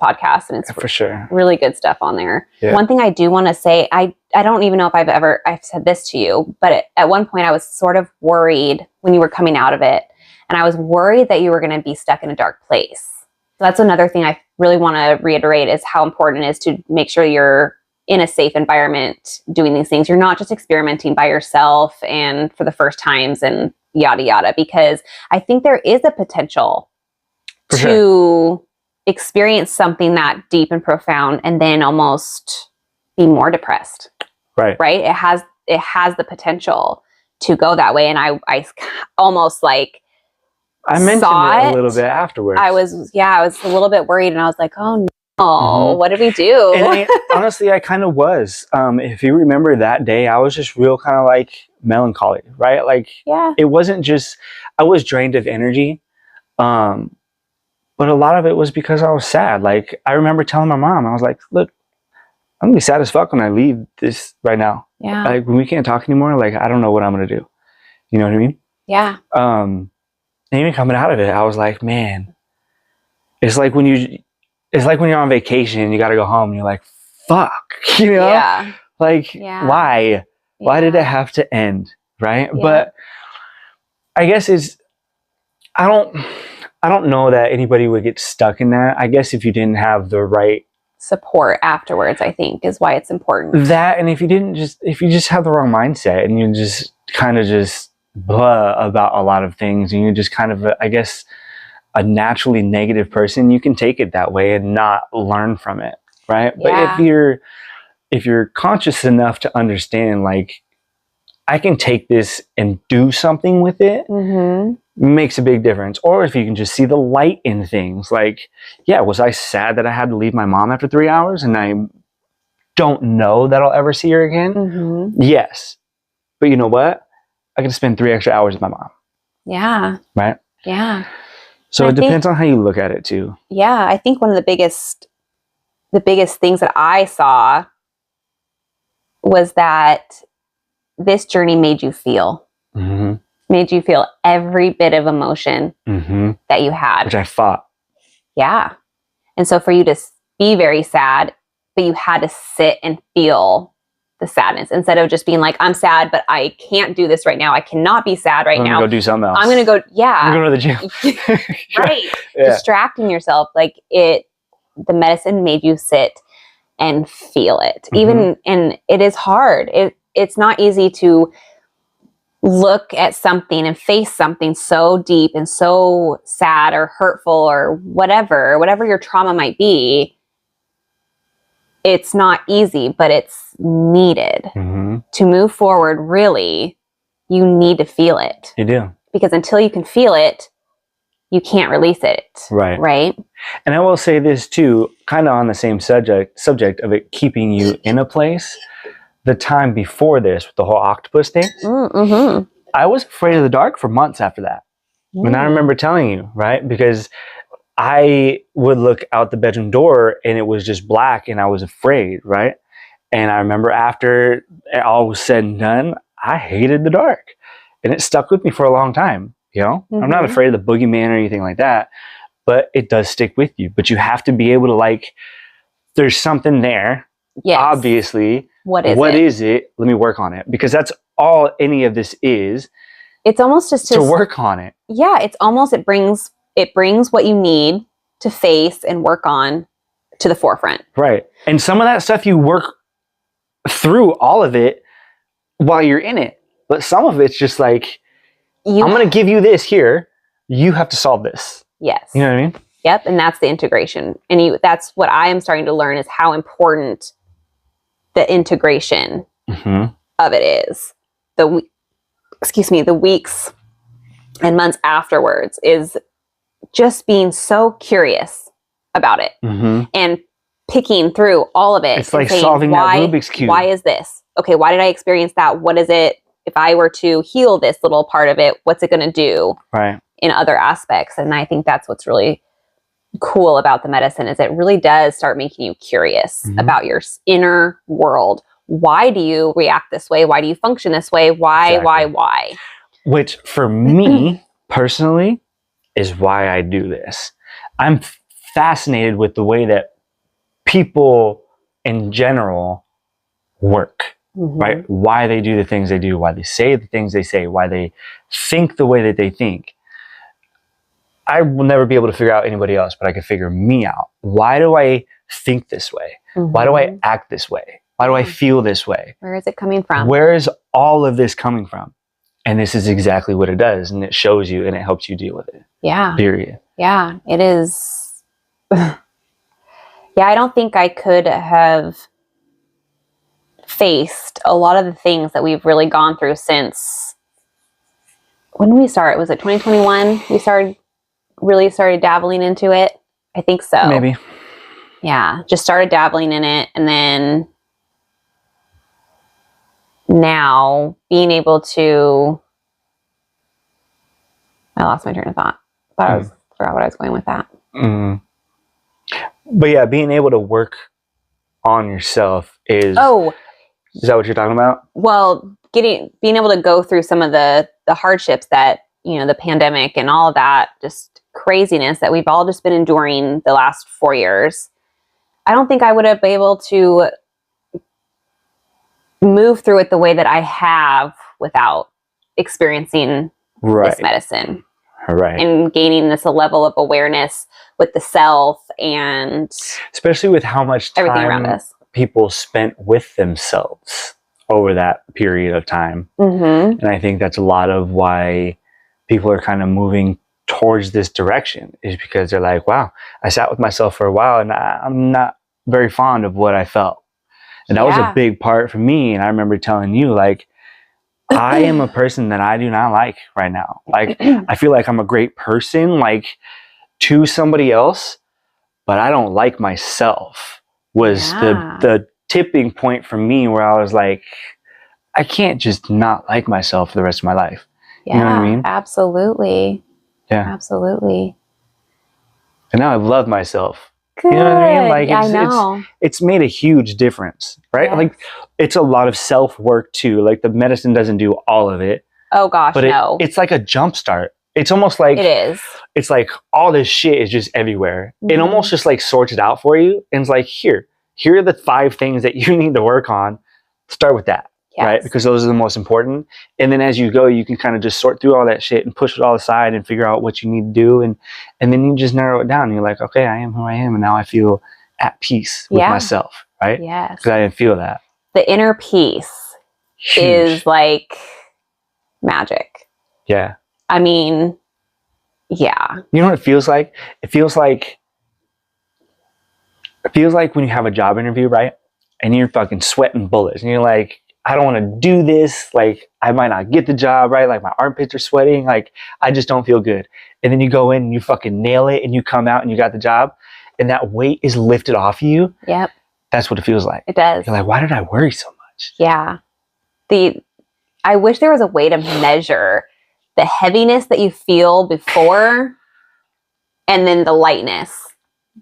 podcast, and it's for sure really good stuff on there. Yeah. One thing I do want to say, I don't even know if I've said this to you, but at one point I was sort of worried when you were coming out of it, and I was worried that you were going to be stuck in a dark place. So that's another thing I really want to reiterate, is how important it is to make sure you're in a safe environment doing these things. You're not just experimenting by yourself and for the first times and yada yada, because I think there is a potential to experience something that deep and profound and then almost be more depressed. Right. It has the potential to go that way. And I almost like, I mentioned it a little bit afterwards. I was a little bit worried, and I was like, oh no, what did we do? And honestly, I kind of was. If you remember that day, I was just real kind of like melancholy, right? Like, it wasn't just, I was drained of energy. But a lot of it was because I was sad. Like, I remember telling my mom, I was like, look, I'm gonna be sad as fuck when I leave this right now. Yeah. Like, when we can't talk anymore, like, I don't know what I'm gonna do. You know what I mean? Yeah. And even coming out of it, I was like, man, it's like when you're on vacation and you got to go home and you're like, fuck, you know? Yeah. Like, why? Why did it have to end? Right? Yeah. But I guess I don't know that anybody would get stuck in that. I guess if you didn't have the right support afterwards, I think is why it's important. That, and if you just have the wrong mindset and you just kind of just blah about a lot of things, and you're just kind of, I guess, a naturally negative person, you can take it that way and not learn from it, right? Yeah. But if you're conscious enough to understand, like, I can take this and do something with it, makes a big difference. Or if you can just see the light in things, like, yeah, was I sad that I had to leave my mom after 3 hours and I don't know that I'll ever see her again? Yes. But you know what? I can spend 3 extra hours with my mom. Yeah. Right? Yeah. So it depends on how you look at it too. Yeah. I think one of the biggest things that I saw was that this journey made you feel. Made you feel every bit of emotion that you had. Which I fought. Yeah. And so for you to be very sad, but you had to sit and feel the sadness instead of just being like, I'm sad, but I can't do this right now. I cannot be sad right now. I'm going to go do something else. I'm going to go, I'm going to the gym. Right. Yeah. Distracting yourself. Like the medicine made you sit and feel it. And it is hard. It's not easy to look at something and face something so deep and so sad or hurtful or whatever your trauma might be. It's not easy, but it's needed to move forward. Really, you need to feel it. You do. Because until you can feel it, you can't release it. Right. Right. And I will say this too, kind of on the same subject of it keeping you in a place. The time before this, with the whole octopus thing, I was afraid of the dark for months after that. And I remember telling you, right? Because I would look out the bedroom door and it was just black and I was afraid, right? And I remember after all was said and done, I hated the dark. And it stuck with me for a long time, you know? I'm not afraid of the boogeyman or anything like that, but it does stick with you. But you have to be able to, like, there's something there. Yes. obviously, what is it? Let me work on it. Because that's all any of this is. It's almost just to work on it. Yeah, it's almost, it brings what you need to face and work on to the forefront. Right. And some of that stuff you work through all of it while you're in it. But some of it's just like, I'm going to give you this here. You have to solve this. Yes. You know what I mean? Yep. And that's the integration. And that's what I am starting to learn, is how important the integration of it is. The weeks and months afterwards is just being so curious about it and picking through all of it. It's like solving that Rubik's Cube. Why is this? Okay, why did I experience that? What is it? If I were to heal this little part of it, what's it going to do in other aspects? And I think that's what's really cool about the medicine, is it really does start making you curious about your inner world. Why do you react this way? Why do you function this way? Why? Which for me personally is why I do this. I'm fascinated with the way that people in general work, right? Why they do the things they do, why they say the things they say, why they think the way that they think. I will never be able to figure out anybody else, but I can figure me out. Why do I think this way? Why do I act this way? Why do I feel this way? Where is it coming from? Where is all of this coming from? And this is exactly what it does. And it shows you and it helps you deal with it. Yeah. Period. Yeah, it is. Yeah, I don't think I could have faced a lot of the things that we've really gone through since, when did we start? Was it 2021? We really started dabbling into it. I think so. Maybe. Yeah, just started dabbling in it. And then now being able to, I lost my train of thought. Forgot what I was going with that. But yeah, being able to work on yourself is that what you're talking about? Well, being able to go through some of the hardships that, the pandemic and all of that, just craziness that we've all just been enduring the last 4 years. I don't think I would have been able to move through it the way that I have without experiencing this medicine. Right. And gaining this level of awareness with the self, and especially with how much time everything around us people spent with themselves over that period of time. And I think that's a lot of why people are kind of moving towards this direction, is because they're like, wow, I sat with myself for a while and I'm not very fond of what I felt. And that was a big part for me. And I remember telling you, like, I am a person that I do not like right now. Like, I feel like I'm a great person, like, to somebody else, but I don't like myself, was the tipping point for me, where I was like, I can't just not like myself for the rest of my life. Yeah, you know what I mean? Absolutely. Yeah. Absolutely. And now I love myself. Good. You know what I mean? Like, I know. It's made a huge difference, right? Yes. Like, it's a lot of self-work too. Like, the medicine doesn't do all of it. Oh gosh, but no. It's like a jump start. It's almost like, it is. It's like all this shit is just everywhere. It almost just like sorts it out for you. And it's like, here are the 5 things that you need to work on. Start with that. Yes. Right? Because those are the most important. And then as you go, you can kind of just sort through all that shit and push it all aside and figure out what you need to do. And then you just narrow it down. And you're like, okay, I am who I am. And now I feel at peace with myself. Right? Yes. Because I didn't feel that. The inner peace is like magic. Yeah. I mean, yeah. You know what it feels like? It feels like when you have a job interview, right? And you're fucking sweating bullets. And you're like, I don't want to do this. Like, I might not get the job, right? Like, my armpits are sweating. Like, I just don't feel good. And then you go in and you fucking nail it and you come out and you got the job. And that weight is lifted off of you. Yep. That's what it feels like. It does. You're like, why did I worry so much? Yeah. I wish there was a way to measure the heaviness that you feel before and then the lightness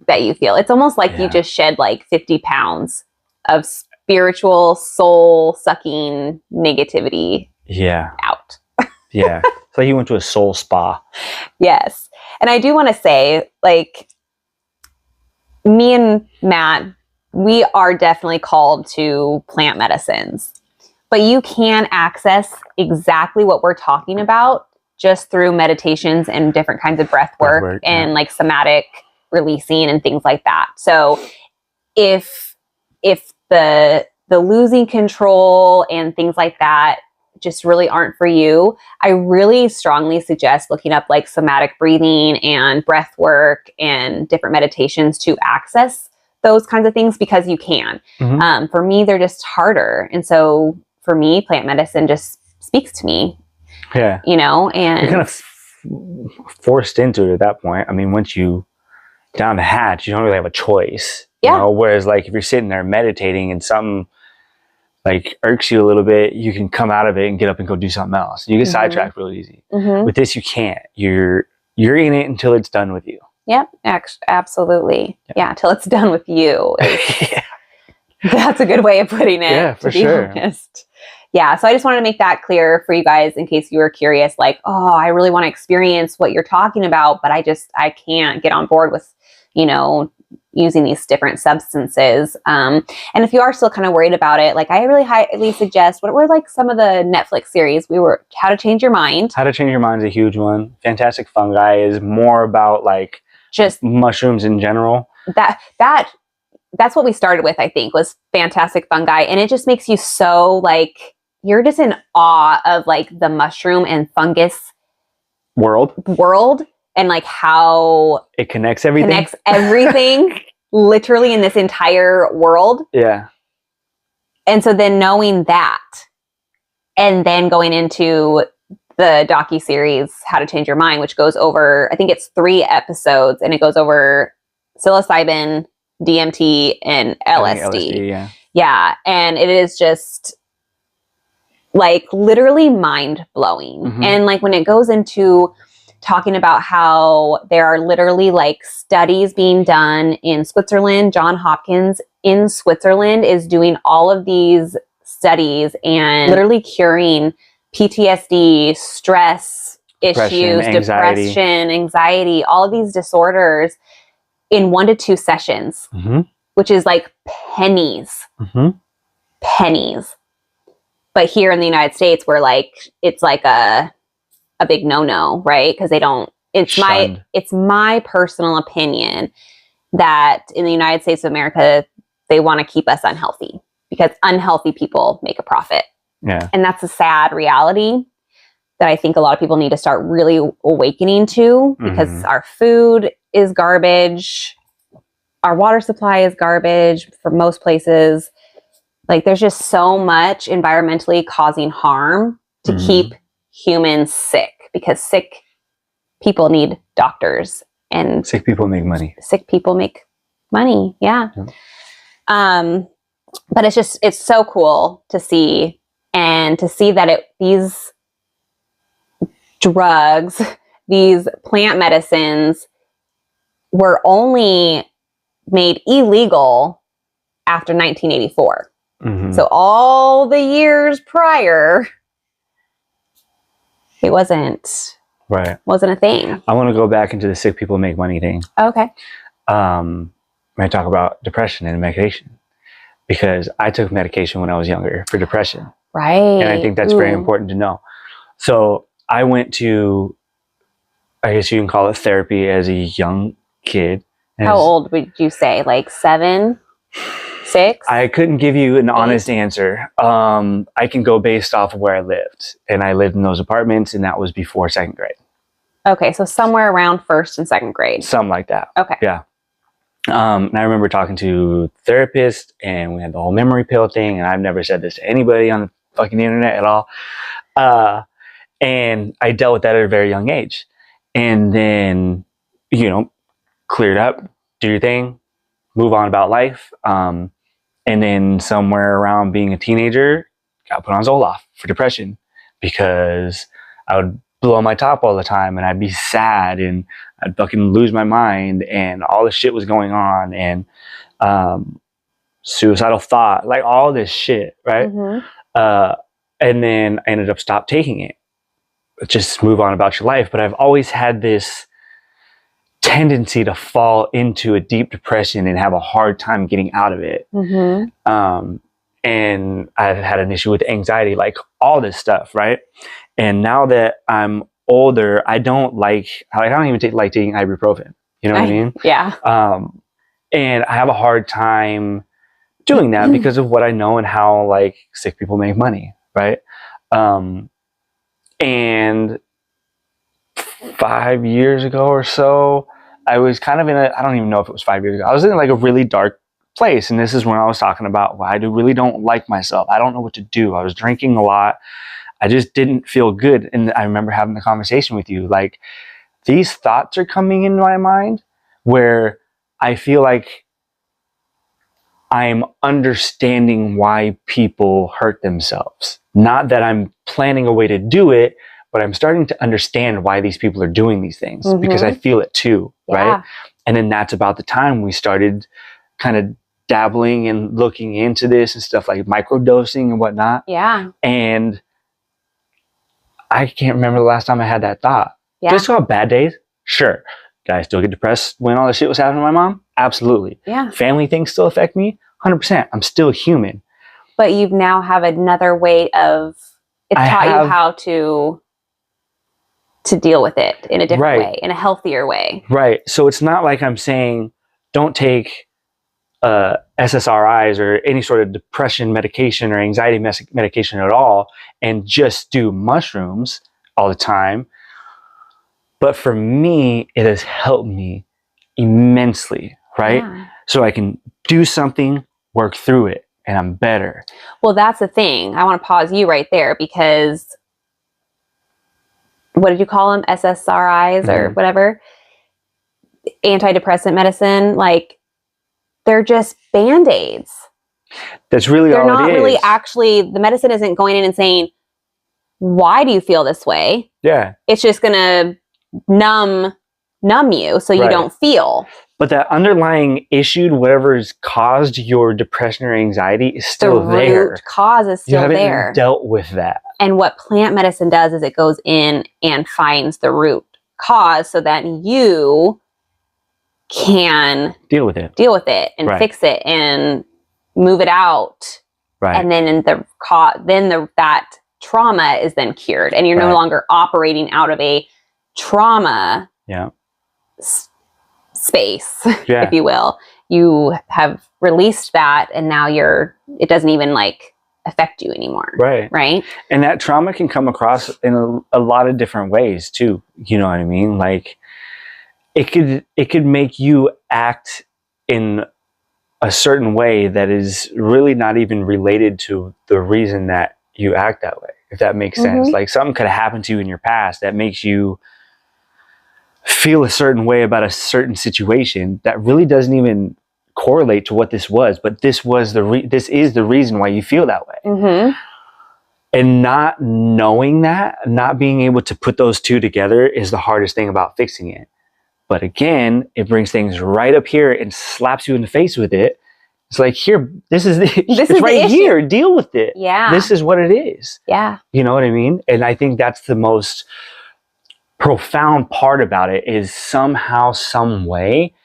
that you feel. It's almost like you just shed like 50 pounds of spiritual, soul-sucking negativity out. Yeah. It's like you went to a soul spa. Yes. And I do want to say, like, me and Matt, we are definitely called to plant medicines, but you can access exactly what we're talking about just through meditations and different kinds of breath work and like somatic releasing and things like that. So if the losing control and things like that just really aren't for you, I really strongly suggest looking up like somatic breathing and breath work and different meditations to access those kinds of things, because you can. For me, they're just harder. And so for me, plant medicine just speaks to me. Yeah. You know, and you're kind of forced into it at that point. I mean, once you down the hatch, you don't really have a choice. You know? Whereas like if you're sitting there meditating and something like irks you a little bit, you can come out of it and get up and go do something else. You get sidetracked really easy. With this, you can't. You're in it until it's done with you. Yep, absolutely. Yeah, till it's done with you. That's a good way of putting it. Yeah, for sure. Honest. Yeah, so I just wanted to make that clear for you guys in case you were curious, like, oh, I really want to experience what you're talking about, but I can't get on board with, you know, using these different substances. And if you are still kind of worried about it, like I really highly suggest, what were like some of the Netflix series? How to Change Your Mind. How to Change Your Mind is a huge one. Fantastic Fungi is more about like just mushrooms in general. That's what we started with, I think, was Fantastic Fungi. And it just makes you so like, you're just in awe of like the mushroom and fungus world and like how it connects everything. Literally in this entire world. Yeah. And so then knowing that and then going into the docuseries How to Change Your Mind, which goes over, I think it's 3 episodes, and it goes over psilocybin, DMT, and LSD. Yeah. And it is just like literally mind blowing. And like when it goes into talking about how there are literally like studies being done in Switzerland, Johns Hopkins in Switzerland is doing all of these studies and literally curing PTSD, stress issues, depression, anxiety, all of these disorders in 1 to 2 sessions, which is like pennies. Pennies. But here in the United States, we're like, it's like a big no-no, right? Because they don't, it's my personal opinion that in the United States of America, they want to keep us unhealthy because unhealthy people make a profit. Yeah. And that's a sad reality that I think a lot of people need to start really awakening to, because our food is garbage. Our water supply is garbage for most places. Like there's just so much environmentally causing harm to keep humans sick, because sick people need doctors and sick people make money. Sick people make money. Yeah. But it's so cool to see, and to see that these drugs, these plant medicines were only made illegal after 1984. So all the years prior, it wasn't a thing. I want to go back into the sick people make money thing. Okay. When I talk about depression and medication, because I took medication when I was younger for depression. Right. And I think that's very important to know. So I went to, I guess you can call it therapy as a young kid. How old would you say? Like 7, 6? I couldn't give you an honest answer. I can go based off of where I lived. And I lived in those apartments, and that was before 2nd grade. Okay, so somewhere around 1st and 2nd grade. Something like that. Okay. Yeah. And I remember talking to a therapist, and we had the whole memory pill thing, and I've never said this to anybody on the fucking internet at all. And I dealt with that at a very young age. And then, cleared up, do your thing, move on about life. And then somewhere around being a teenager, got put on Zoloft for depression, because I would blow my top all the time, and I'd be sad, and I'd fucking lose my mind, and all this shit was going on, and suicidal thought, like all this shit, right? And then I ended up taking it. Just move on about your life. But I've always had this tendency to fall into a deep depression and have a hard time getting out of it. And I've had an issue with anxiety, like all this stuff, right? And now that I'm older, I don't even like taking ibuprofen. You know what I mean? Yeah. And I have a hard time doing that because of what I know and how like sick people make money, right? And 5 years ago or so, I was kind of I don't even know if it was 5 years ago. I was in like a really dark place. And this is when I was talking about, well, I really don't like myself. I don't know what to do. I was drinking a lot. I just didn't feel good. And I remember having the conversation with you, like these thoughts are coming in my mind where I feel like I'm understanding why people hurt themselves. Not that I'm planning a way to do it, but I'm starting to understand why these people are doing these things because I feel it too, right? And then that's about the time we started kind of dabbling and looking into this and stuff like microdosing and whatnot. Yeah. And I can't remember the last time I had that thought. Yeah. Just about bad days? Sure. Did I still get depressed when all this shit was happening to my mom? Absolutely. Yeah. Family things still affect me? 100%. I'm still human. But you now have another way of, it's taught you how to deal with it in a different way, in a healthier way. Right. So it's not like I'm saying, don't take SSRIs or any sort of depression medication or anxiety medication at all and just do mushrooms all the time. But for me, it has helped me immensely, right? Yeah. So I can do something, work through it, and I'm better. Well, that's the thing. I want to pause you right there because what did you call them? SSRIs or whatever? Antidepressant medicine. Like, they're just Band-Aids. That's really all it is. They're not really actually, the medicine isn't going in and saying, why do you feel this way? Yeah. It's just going to numb you so you don't feel. But that underlying issue, whatever's caused your depression or anxiety, is still there. The root cause is still there. You haven't dealt with that. And what plant medicine does is it goes in and finds the root cause so that you can deal with it and fix it and move it out. Right. And then that trauma is then cured, and you're no longer operating out of a trauma space, if you will. You have released that, and now it doesn't even like affect you anymore. Right. And that trauma can come across in a lot of different ways too. You know what I mean? Like it could make you act in a certain way that is really not even related to the reason that you act that way, if that makes sense. Like something could have happened to you in your past that makes you feel a certain way about a certain situation that really doesn't even correlate to what this was, but this is the reason why you feel that way. And not knowing that, not being able to put those two together is the hardest thing about fixing it. But again, it brings things right up here and slaps you in the face with it. It's like, here, this is right here. Deal with it. Yeah. This is what it is. Yeah. You know what I mean? And I think that's the most profound part about it, is somehow, some way,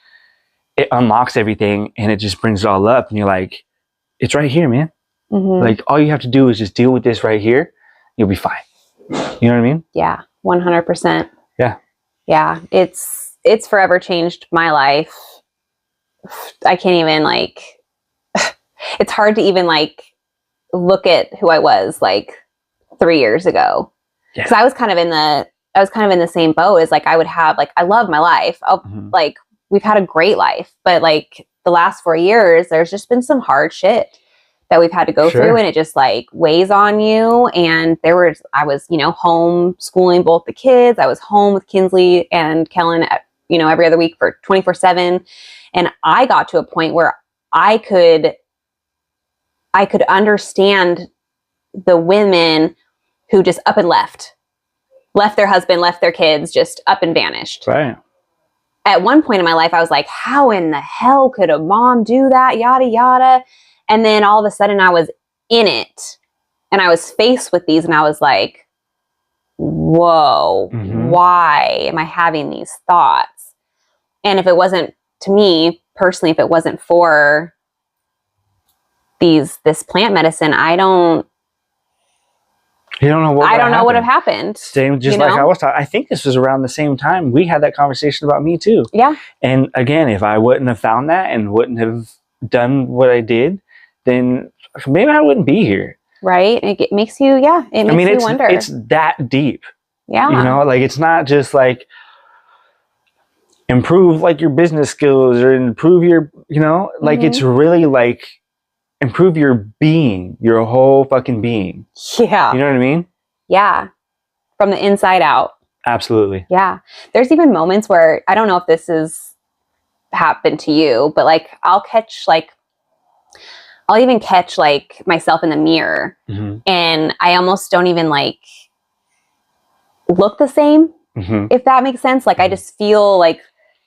it unlocks everything and it just brings it all up. And you're like, it's right here, man. Like, all you have to do is just deal with this right here. You'll be fine. You know what I mean? Yeah. 100%. Yeah. Yeah. It's forever changed my life. I can't even it's hard to even look at who I was 3 years ago. Yeah. Cause I was kind of in the same boat as I would have, I love my life. We've had a great life, but the last 4 years, there's just been some hard shit that we've had to go through, and it just weighs on you. And I was, home schooling both the kids. I was home with Kinsley and Kellen, every other week for 24/7. And I got to a point where I could understand the women who just up and left their husband, left their kids, just up and vanished. Right. At one point in my life, I was like, how in the hell could a mom do that? Yada, yada. And then all of a sudden I was in it and I was faced with these and I was like, whoa, why am I having these thoughts? And if it wasn't, to me personally, if it wasn't for this plant medicine, I don't know what would have happened. Same, just like I was talking. I think this was around the same time we had that conversation about me too. Yeah. And again, if I wouldn't have found that and wouldn't have done what I did, then maybe I wouldn't be here. Right. It makes you, it makes you wonder. It's that deep. Yeah. You know, like it's not just like improve like your business skills or improve your, like it's really like improve your being, your whole fucking being. Yeah. You know what I mean? Yeah. From the inside out. Absolutely. Yeah. There's even moments where, I don't know if this has happened to you, but like I'll even catch like myself in the mirror and I almost don't even like look the same, if that makes sense. Like I just feel like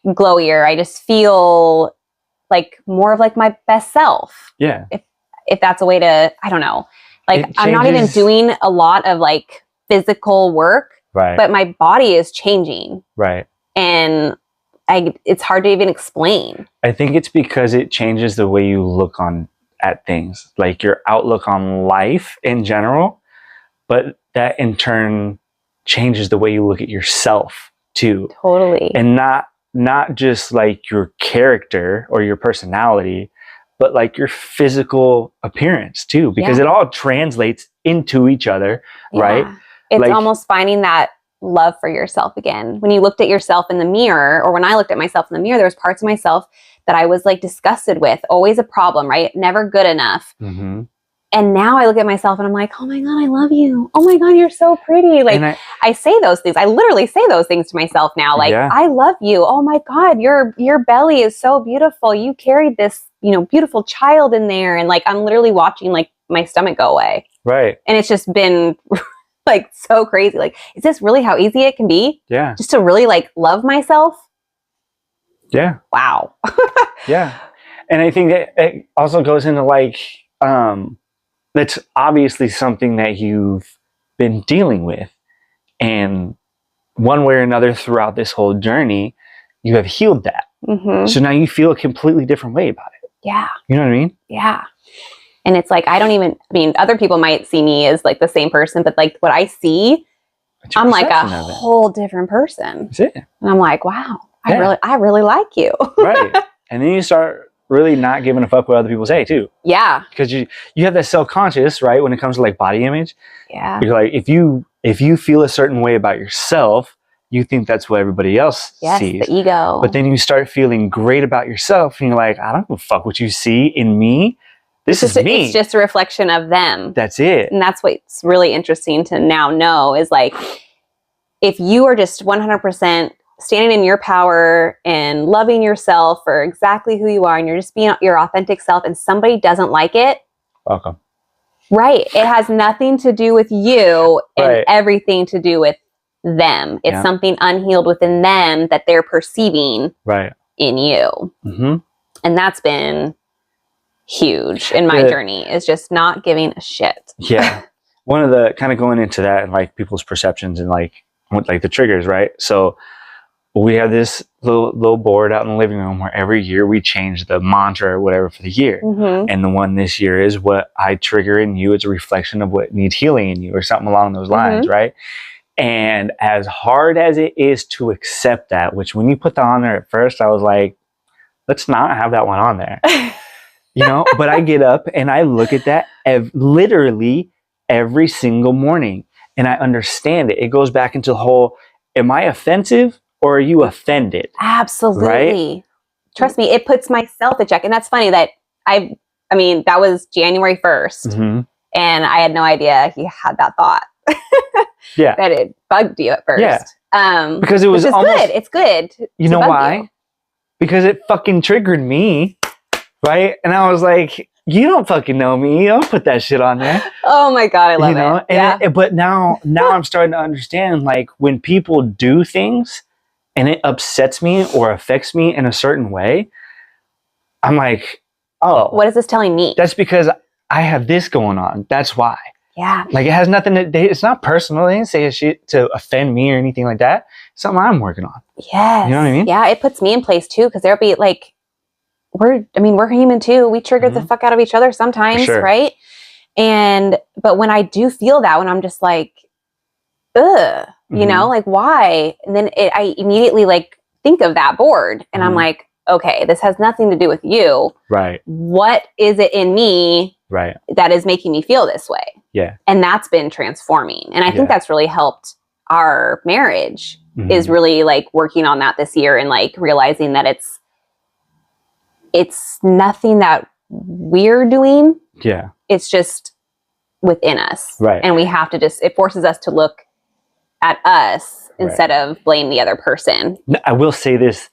glowier. I just feel like more of like my best self. Yeah. If that's a way to, I don't know. Like I'm not even doing a lot of like physical work, right? But my body is changing. Right. And it's hard to even explain. I think it's because it changes the way you look at things, like your outlook on life in general, but that in turn changes the way you look at yourself too. Totally. And not just like your character or your personality, but like your physical appearance too, because it all translates into each other, right? It's like, almost finding that love for yourself again. When you looked at yourself in the mirror, or when I looked at myself in the mirror, there was parts of myself that I was like disgusted with, always a problem, right? Never good enough. And now I look at myself and I'm like, oh my God, I love you. Oh my God, you're so pretty. Like I say those things. I literally say those things to myself now. Like, I love you. Oh my God, your belly is so beautiful. You carried this, beautiful child in there. And like, I'm literally watching like my stomach go away. Right. And it's just been like so crazy. Like, is this really how easy it can be? Yeah. Just to really like love myself? Yeah. Wow. Yeah. And I think it also goes into like, that's obviously something that you've been dealing with. And one way or another throughout this whole journey, you have healed that. So now you feel a completely different way about it. Yeah. You know what I mean? Yeah. And it's like, other people might see me as like the same person, but like what I see, I'm like a whole different person. That's it. And I'm like, wow, I really like you. Right. And then you start really not giving a fuck what other people say too. Yeah. Because you have that self-conscious, right? When it comes to like body image. Yeah. You're like, if you feel a certain way about yourself, you think that's what everybody else sees. The ego. But then you start feeling great about yourself and you're like, I don't give a fuck what you see in me. This is me. It's just a reflection of them. That's it. And that's what's really interesting to now know is like, if you are just 100% standing in your power and loving yourself for exactly who you are, and you're just being your authentic self, and somebody doesn't like it, welcome. Right. It has nothing to do with you and everything to do with them. It's something unhealed within them that they're perceiving in you. And that's been huge in my journey, is just not giving a shit. Yeah. One of the kind of going into that and like people's perceptions and like the triggers, right? So we have this little board out in the living room where every year we change the mantra or whatever for the year. And the one this year is what I trigger in you. It's a reflection of what needs healing in you or something along those lines, right? And as hard as it is to accept that, which when you put that on there at first, I was like, let's not have that one on there. But I get up and I look at that literally every single morning and I understand it. It goes back into the whole, am I offensive? Or are you offended? Absolutely. Right? Trust me, it puts myself in check. And that's funny that that was January 1st. And I had no idea he had that thought. That it bugged you at first. Yeah. Because it was almost good. It's good. You know why? Because it fucking triggered me. Right? And I was like, you don't fucking know me. You don't put that shit on there. Oh my God, I love it. But now I'm starting to understand, like, when people do things and it upsets me or affects me in a certain way, I'm like, oh. What is this telling me? That's because I have this going on. That's why. Yeah. Like, it has nothing to, it's not personal. They didn't say shit to offend me or anything like that. It's something I'm working on. Yes. You know what I mean? Yeah, it puts me in place too, because there'll be like, we're human too. We trigger the fuck out of each other sometimes, For sure. right? But when I do feel that, when I'm just like, ugh, you know, like, why? And then I immediately like think of that board, and I'm like, okay, this has nothing to do with you. Right. What is it in me Right. that is making me feel this way? Yeah. And that's been transforming. And I think that's really helped our marriage, is really like working on that this year, and like realizing that it's nothing that we're doing. Yeah. It's just within us. Right. And we have to it forces us to look at us instead of blame the other person. I will say this.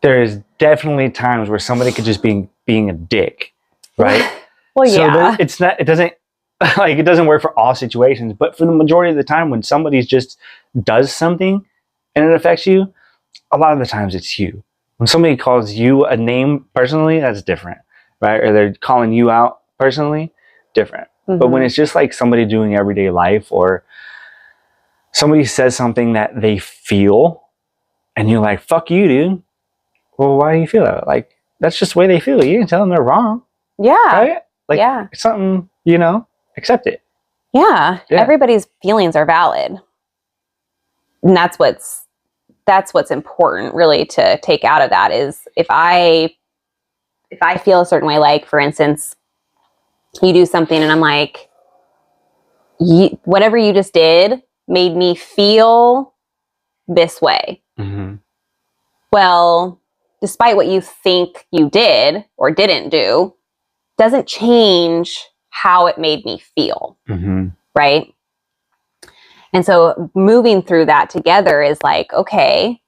There's definitely times where somebody could just be being a dick. Right. Well, so yeah. it doesn't like, it doesn't work for all situations, but for the majority of the time when somebody just does something and it affects you, a lot of the times it's you. When somebody calls you a name personally, that's different, right? Or they're calling you out personally, different. But when it's just like somebody doing everyday life, or somebody says something that they feel and you're like, fuck you, dude. Well, why do you feel that? Like, that's just the way they feel. You can tell them they're wrong. Yeah. Right? Like, it's something, accept it. Yeah. Everybody's feelings are valid. And that's what's important really to take out of that, is if I feel a certain way, like, for instance, you do something and I'm like, whatever you just did made me feel this way. Well, despite what you think you did or didn't do, doesn't change how it made me feel. Right? And so moving through that together is like, okay,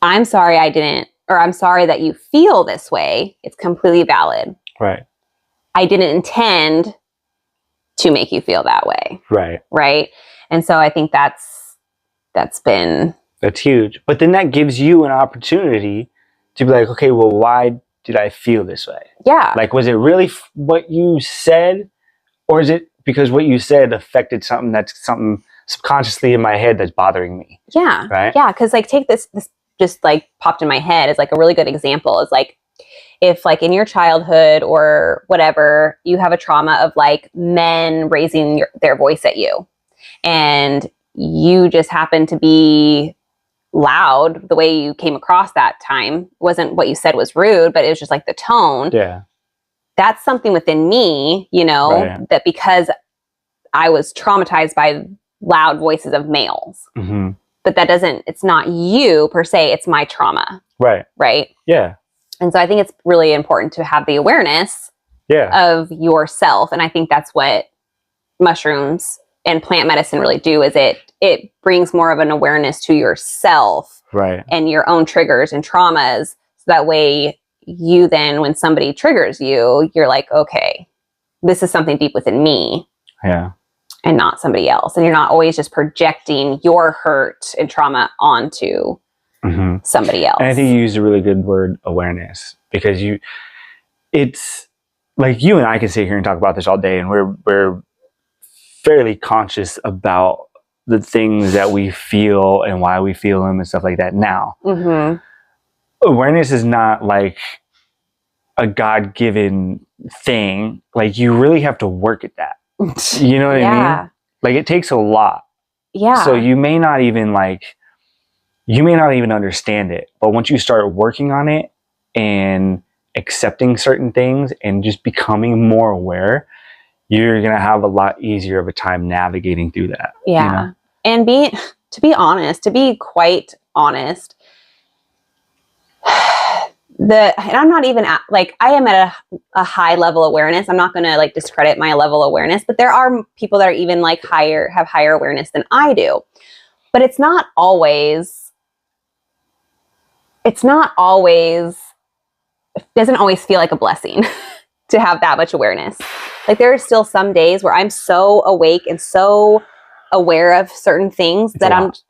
I'm sorry I'm sorry that you feel this way. It's completely valid. Right. I didn't intend to make you feel that way. Right. Right. And so I think that's huge. But then that gives you an opportunity to be like, okay, well, why did I feel this way? Yeah. Like, was it really what you said, or is it because what you said affected something subconsciously in my head that's bothering me? Yeah. Right. Yeah. Cause like, take this just like popped in my head as like a really good example, is like, if like in your childhood or whatever, you have a trauma of like men raising their voice at you, and you just happen to be loud, the way you came across that time wasn't what you said was rude, but it was just like the tone. Yeah. That's something within me, that because I was traumatized by loud voices of males. But it's not you per se, it's my trauma. Right. Right. Yeah. And so I think it's really important to have the awareness of yourself. And I think that's what mushrooms and plant medicine really do, is it brings more of an awareness to yourself. Right. And your own triggers and traumas. So that way you then, when somebody triggers you, you're like, okay, this is something deep within me. Yeah. And not somebody else. And you're not always just projecting your hurt and trauma onto somebody else. And I think you used a really good word, awareness, because it's like, you and I can sit here and talk about this all day, and we're fairly conscious about the things that we feel and why we feel them and stuff like that now. Awareness is not like a God-given thing. Like, you really have to work at that. You know what I mean? Like, it takes a lot. Yeah. So you may not even understand it, but once you start working on it and accepting certain things and just becoming more aware, you're going to have a lot easier of a time navigating through that. Yeah. And to be quite honest, and I'm not even I am at a high level awareness. I'm not going to like discredit my level of awareness, but there are people that are even like have higher awareness than I do. But it doesn't always feel like a blessing to have that much awareness. Like, there are still some days where I'm so awake and so aware of certain things that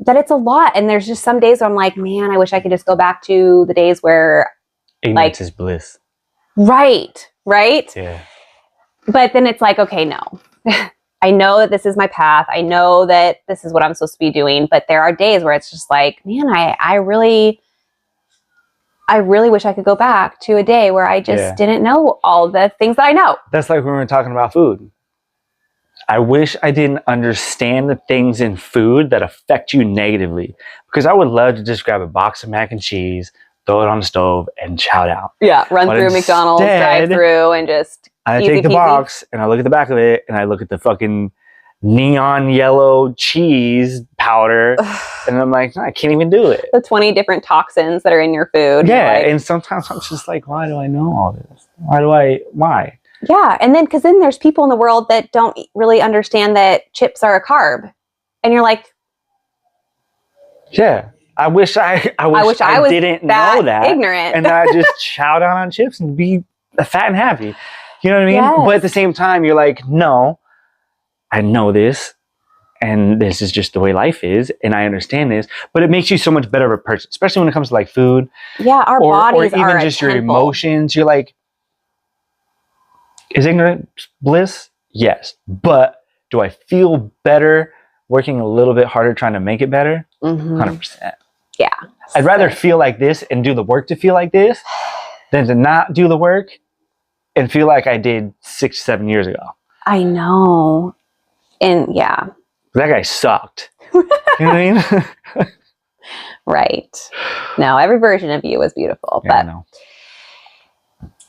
it's a lot. And there's just some days where I'm like, man, I wish I could just go back to the days where ignorance is bliss. Right. Yeah. But then it's like, okay, no. I know that this is my path. I know that this is what I'm supposed to be doing. But there are days where it's just like, man, I really wish I could go back to a day where I just didn't know all the things that I know. That's like when we were talking about food. I wish I didn't understand the things in food that affect you negatively, because I would love to just grab a box of mac and cheese, throw it on the stove, and chow down. Yeah, run through McDonald's, drive through, and just I take the box and I look at the back of it and I look at the fucking neon yellow cheese powder and I'm like, no, I can't even do it. The 20 different toxins that are in your food. Yeah, and sometimes I'm just like, why do I know all this? Why? Yeah, and then because then there's people in the world that don't really understand that chips are a carb, and you're like, yeah, I wish I didn't know that, ignorant, and I just chow down on chips and be fat and happy. You know what I mean? Yes. But at the same time, you're like, no, I know this, and this is just the way life is, and I understand this. But it makes you so much better of a person, especially when it comes to like food. Yeah, our bodies or even just your emotions. You're like, is ignorance bliss? Yes. But do I feel better working a little bit harder trying to make it better? 100%. Yeah. I'd rather feel like this and do the work to feel like this than to not do the work and feel like I did 6-7 years ago. I know. And yeah. That guy sucked. You know what I mean? Right. No, every version of you was beautiful. Yeah, but I know.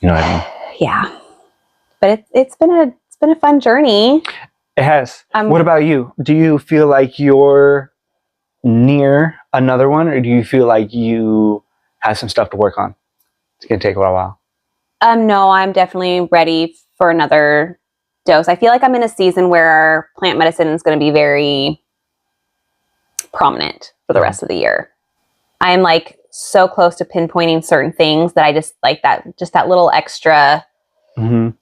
You know what I mean? Yeah. But it's been a fun journey. It has. What about you? Do you feel like you're near another one, or do you feel like you have some stuff to work on? It's gonna take a while. No, I'm definitely ready for another dose. I feel like I'm in a season where plant medicine is going to be very prominent for the rest of the year. I'm like so close to pinpointing certain things that I just like that little extra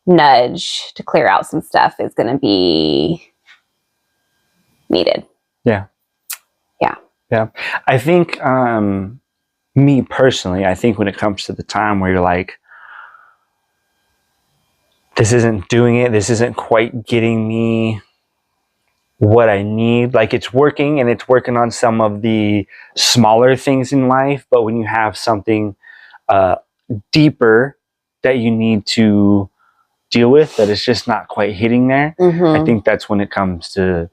nudge to clear out some stuff is going to be needed. Yeah. I think, me personally, I think when it comes to the time where you're like, this isn't doing it, this isn't quite getting me what I need. Like, it's working and it's working on some of the smaller things in life, but when you have something deeper that you need to deal with, that it's just not quite hitting there, I think that's when it comes to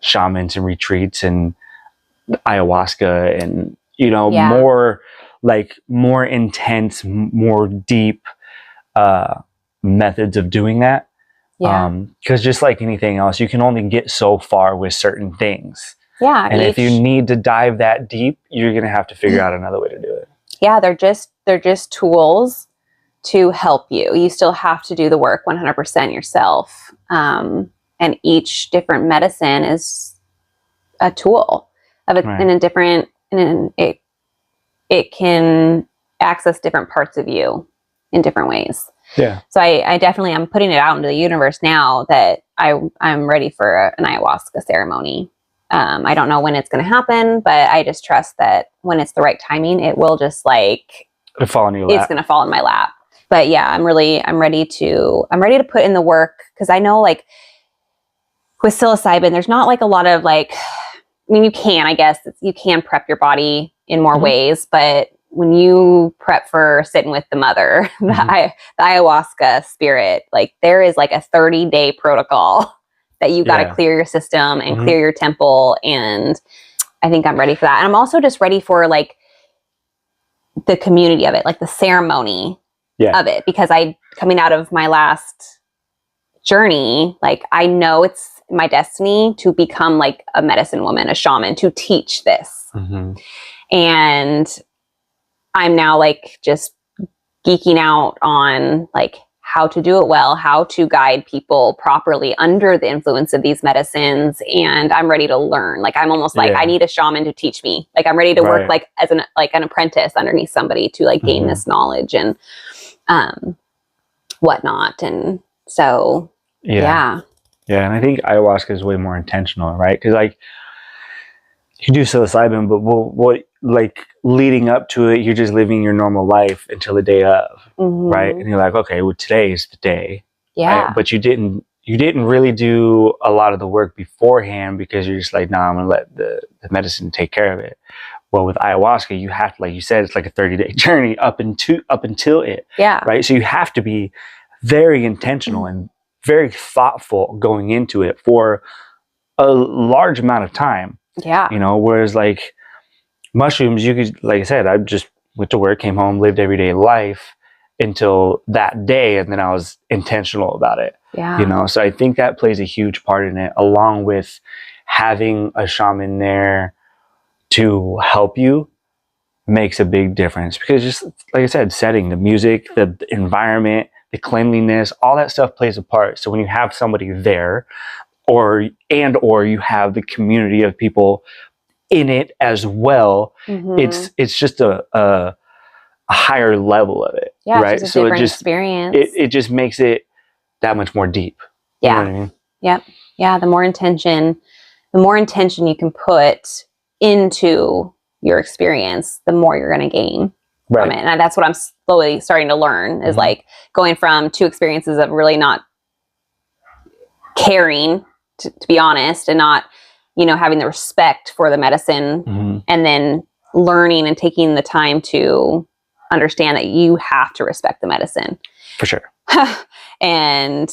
shamans and retreats and ayahuasca and, more intense, more deep methods of doing that. Because just like anything else, you can only get so far with certain things. Yeah. And if you need to dive that deep, you're going to have to figure out another way to do it. Yeah, they're just tools to help you. You still have to do the work 100% yourself. And each different medicine is a tool of it, right. It can access different parts of you in different ways. Yeah. So I definitely am putting it out into the universe now that I'm ready for an ayahuasca ceremony. I don't know when it's going to happen, but I just trust that when it's the right timing, it will just it'll fall in your lap. It's going to fall in my lap. But yeah, I'm ready to put in the work, because I know like with psilocybin, there's not like a lot of you can prep your body in more ways, but when you prep for sitting with the mother, the ayahuasca spirit, there is a 30-day protocol that you got to clear your system and clear your temple. And I think I'm ready for that. And I'm also just ready for the community of it, the ceremony of it, because coming out of my last journey, I know it's my destiny to become a medicine woman, a shaman, to teach this. And I'm now just geeking out on how to do it well, how to guide people properly under the influence of these medicines. And I'm ready to learn. I'm almost I need a shaman to teach me. I'm ready to work as an apprentice underneath somebody to gain this knowledge and whatnot. And so, yeah. And I think ayahuasca is way more intentional, right? Because you do psilocybin, but what leading up to it, you're just living your normal life until the day of, right? And you're like, okay, well, today is the day. Yeah. right? But you didn't really do a lot of the work beforehand because you're just like, nah, I'm gonna let the medicine take care of it. Well, with ayahuasca, you have to, like you said, it's like a 30-day journey up until it. Yeah. Right. So you have to be very intentional and very thoughtful going into it for a large amount of time. Yeah. You know, whereas like mushrooms, you could, like I said, I just went to work, came home, lived everyday life until that day, and then I was intentional about it. Yeah. You know, so I think that plays a huge part in it, along with having a shaman there to help you makes a big difference. Because just like I said, setting the music, the environment, the cleanliness, all that stuff plays a part. So when you have somebody there, or you have the community of people in it as well, it's just a higher level of it. Yeah, right? It's just a So different experience. It just makes it that much more deep. Yeah. You know what I mean? Yep. Yeah. The more intention you can put into your experience, the more you're going to gain from it. And that's what I'm slowly starting to learn is like going from 2 experiences of really not caring, to be honest, and not, you know, having the respect for the medicine, and then learning and taking the time to understand that you have to respect the medicine. For sure. And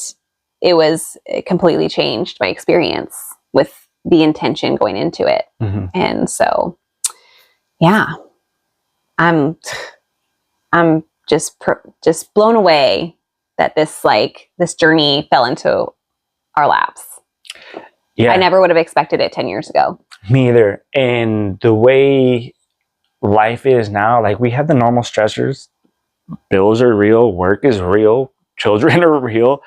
it completely changed my experience with the intention going into it. And so, yeah, I'm just blown away that this journey fell into our laps. Yeah. I never would have expected it 10 years ago. Me either. And the way life is now, like we have the normal stressors, bills are real, work is real, children are real,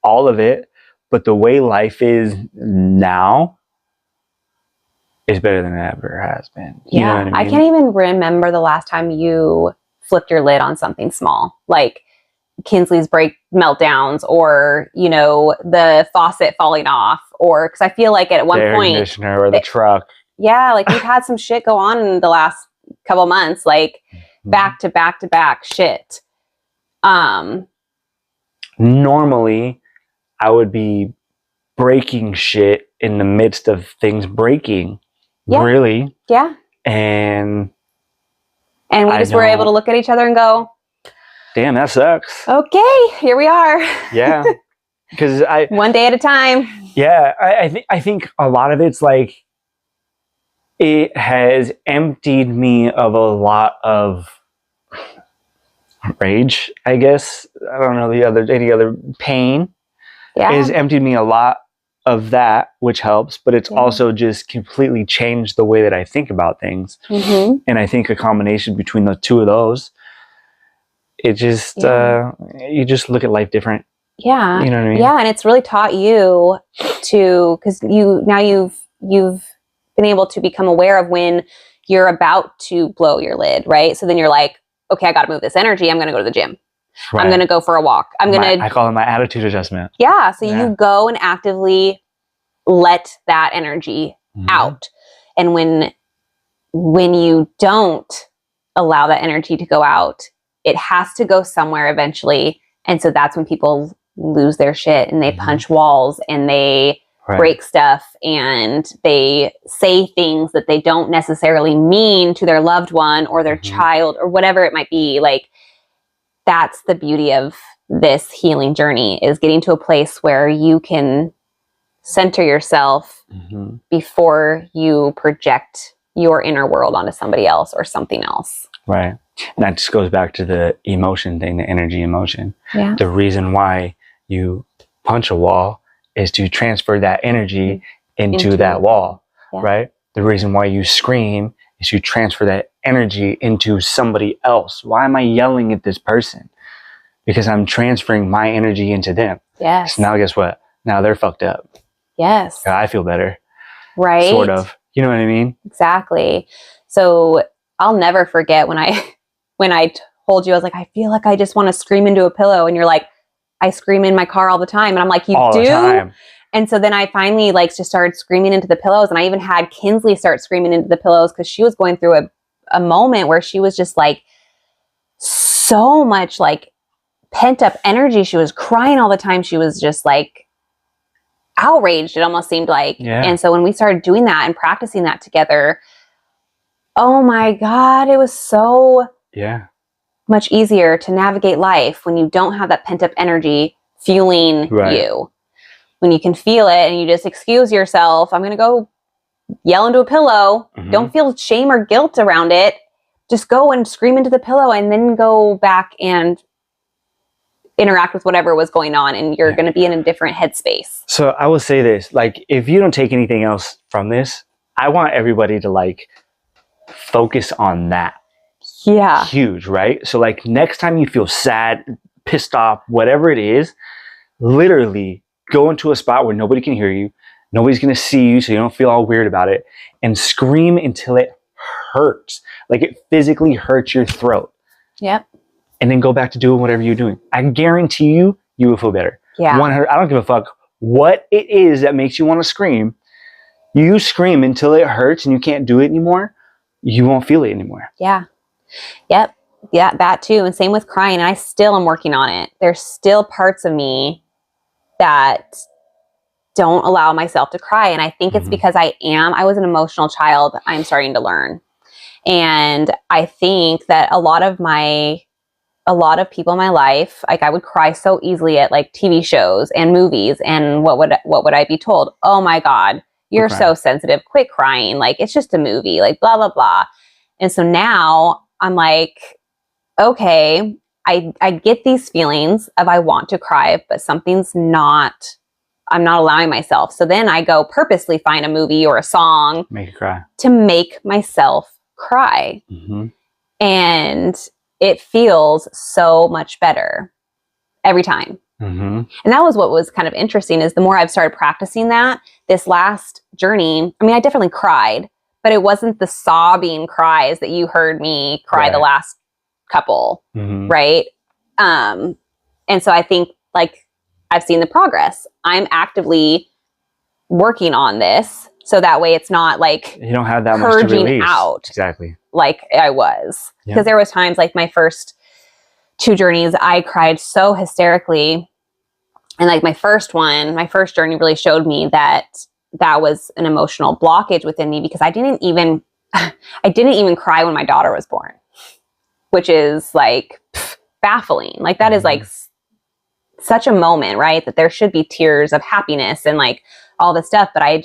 all of it. But the way life is now is better than it ever has been. You know what I mean? I can't even remember the last time you flipped your lid on something small, like Kinsley's meltdowns, or, you know, the faucet falling off, or because I feel like at one point, the air conditioner or the truck. Yeah, like we've had some shit go on in the last couple months, like back to back to back shit. Normally, I would be breaking shit in the midst of things breaking. Yeah. Really. Yeah. And we just were able to look at each other and go, damn, that sucks. Okay, here we are. Yeah. Because one day at a time. Yeah, I think a lot of it's like it has emptied me of a lot of rage, I guess. I don't know any other pain. Yeah. It has emptied me a lot of that, which helps, but it's also just completely changed the way that I think about things. And I think a combination between the two of those, it just you just look at life different. Yeah. You know what I mean? Yeah, and it's really taught you because you've been able to become aware of when you're about to blow your lid, right? So then you're like, okay, I got to move this energy. I'm going to go to the gym. Right. I'm going to go for a walk. I call it my attitude adjustment. Yeah. So you go and actively let that energy out. And when you don't allow that energy to go out, it has to go somewhere eventually. And so that's when people lose their shit and they punch walls and they break stuff and they say things that they don't necessarily mean to their loved one or their child or whatever it might be. Like, that's the beauty of this healing journey, is getting to a place where you can center yourself before you project your inner world onto somebody else or something else. Right. And that just goes back to the emotion thing, the energy emotion. Yeah. The reason why you punch a wall is to transfer that energy into that wall, right? The reason why you scream is to transfer that energy into somebody else. Why am I yelling at this person? Because I'm transferring my energy into them. Yes. So now guess what? Now they're fucked up. Yes. I feel better. Right. Sort of. You know what I mean? Exactly. So I'll never forget when I told you, I was like, I feel like I just want to scream into a pillow. And you're like, I scream in my car all the time. And I'm like, you all do? The time. And so then I finally just started screaming into the pillows. And I even had Kinsley start screaming into the pillows because she was going through a moment where she was just like so much like pent up energy. She was crying all the time. She was just like outraged, it almost seemed like. Yeah. And so when we started doing that and practicing that together, oh my God, it was so much easier to navigate life when you don't have that pent up energy fueling you. When you can feel it and you just excuse yourself, I'm going to go yell into a pillow. Don't feel shame or guilt around it. Just go and scream into the pillow and then go back and interact with whatever was going on, and you're going to be in a different headspace. So I will say this, like, if you don't take anything else from this, I want everybody to like focus on that. Yeah. Huge, right? So like next time you feel sad, pissed off, whatever it is, literally go into a spot where nobody can hear you. Nobody's going to see you, so you don't feel all weird about it, and scream until it hurts. Like it physically hurts your throat. Yep. And then go back to doing whatever you're doing. I guarantee you will feel better. Yeah. 100. I don't give a fuck what it is that makes you want to scream. You scream until it hurts and you can't do it anymore. You won't feel it anymore. Yeah. Yep. Yeah, that too. And same with crying. And I still am working on it. There's still parts of me that don't allow myself to cry. And I think it's because I was an emotional child. I'm starting to learn. And I think that a lot of people in my life, like I would cry so easily at like TV shows and movies. And what would I be told? Oh my God, you're so sensitive. Quit crying. Like it's just a movie, like blah, blah, blah. And so now I'm like, okay, I get these feelings of I want to cry, but I'm not allowing myself. So then I go purposely find a movie or a song Make it cry. to make myself cry. And it feels so much better every time. And that was what was kind of interesting, is the more I've started practicing that this last journey, I mean, I definitely cried, but it wasn't the sobbing cries that you heard me cry the last couple. Right. And so I think like I've seen the progress. I'm actively working on this. So that way it's not like you don't have that much to release. Out. Exactly. Like I was. Because there was times like my first 2 journeys, I cried so hysterically. And like my first journey really showed me that was an emotional blockage within me, because I didn't even cry when my daughter was born, which is like baffling. Like that is like such a moment, right? That there should be tears of happiness and like all this stuff, but I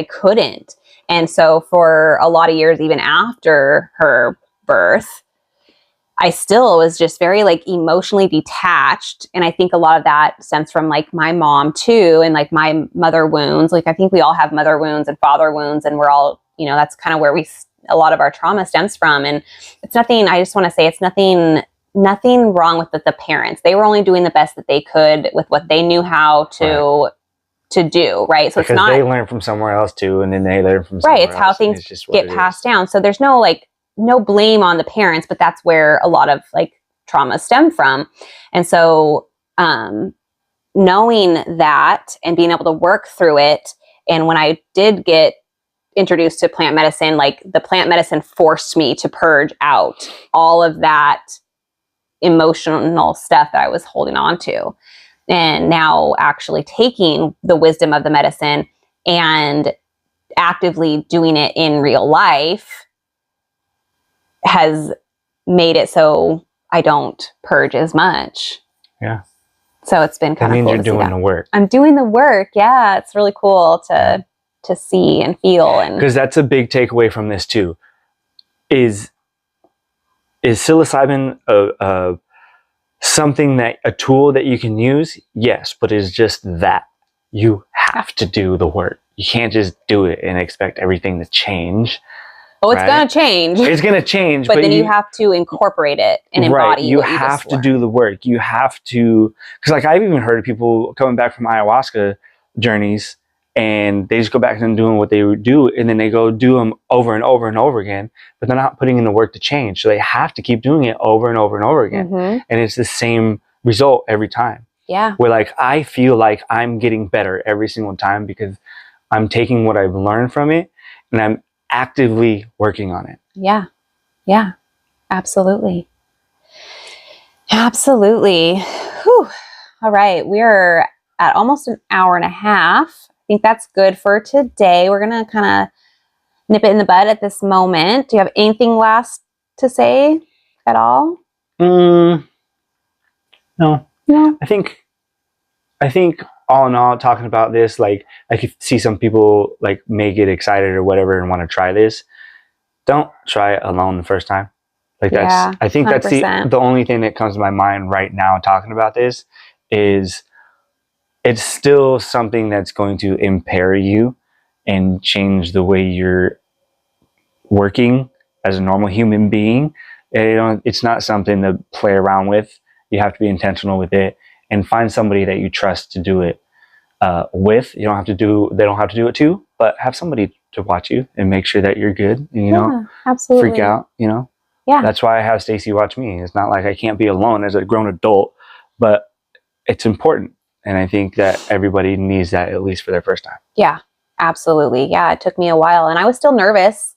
couldn't. And so for a lot of years, even after her birth, I still was just very like emotionally detached. And I think a lot of that stems from like my mom too, and like my mother wounds. Like I think we all have mother wounds and father wounds, and we're all, that's kind of where a lot of our trauma stems from. And it's nothing, I just want to say it's nothing wrong with the parents. They were only doing the best that they could with what they knew how to do, right? So because it's not, they learn from somewhere else too, and then they learn from somewhere else. Right, it's how things get passed down. So there's no blame on the parents, but that's where a lot of like trauma stem from. And so knowing that and being able to work through it, and when I did get introduced to plant medicine, like the plant medicine forced me to purge out all of that emotional stuff that I was holding on to. And now actually taking the wisdom of the medicine and actively doing it in real life has made it so I don't purge as much. Yeah. So it's been kind of cool. That means you're doing the work. I'm doing the work. Yeah. It's really cool to see and feel. And because that's a big takeaway from this too. Is psilocybin something a tool that you can use? Yes, but it's just that. You have to do the work. You can't just do it and expect everything to change. Oh, it's going to change. It's going to change. But then you have to incorporate it and embody you have to do the work. You have to, because like I've even heard of people coming back from ayahuasca journeys, and they just go back and doing what they would do, and then they go do them over and over and over again, but they're not putting in the work to change. So they have to keep doing it over and over and over again. And it's the same result every time. Yeah. Where like I feel like I'm getting better every single time because I'm taking what I've learned from it and I'm actively working on it. Yeah. Yeah. Absolutely. Absolutely. Whew. All right. We're at almost an hour and a half. I think that's good for today. We're going to kind of nip it in the bud at this moment. Do you have anything last to say at all? No. No. I think all in all, talking about this, like I could see some people like may get excited or whatever and want to try this. Don't try it alone the first time. Like that's, I think 100%. That's the only thing that comes to my mind right now talking about this is it's still something that's going to impair you and change the way you're working as a normal human being. It's not something to play around with. You have to be intentional with it and find somebody that you trust to do it with. They don't have to do it too, but have somebody to watch you and make sure that you're good and, you know, absolutely. Freak out, you know? Yeah. That's why I have Stacy watch me. It's not like I can't be alone as a grown adult, but it's important. And I think that everybody needs that at least for their first time. Yeah, absolutely. Yeah, it took me a while and I was still nervous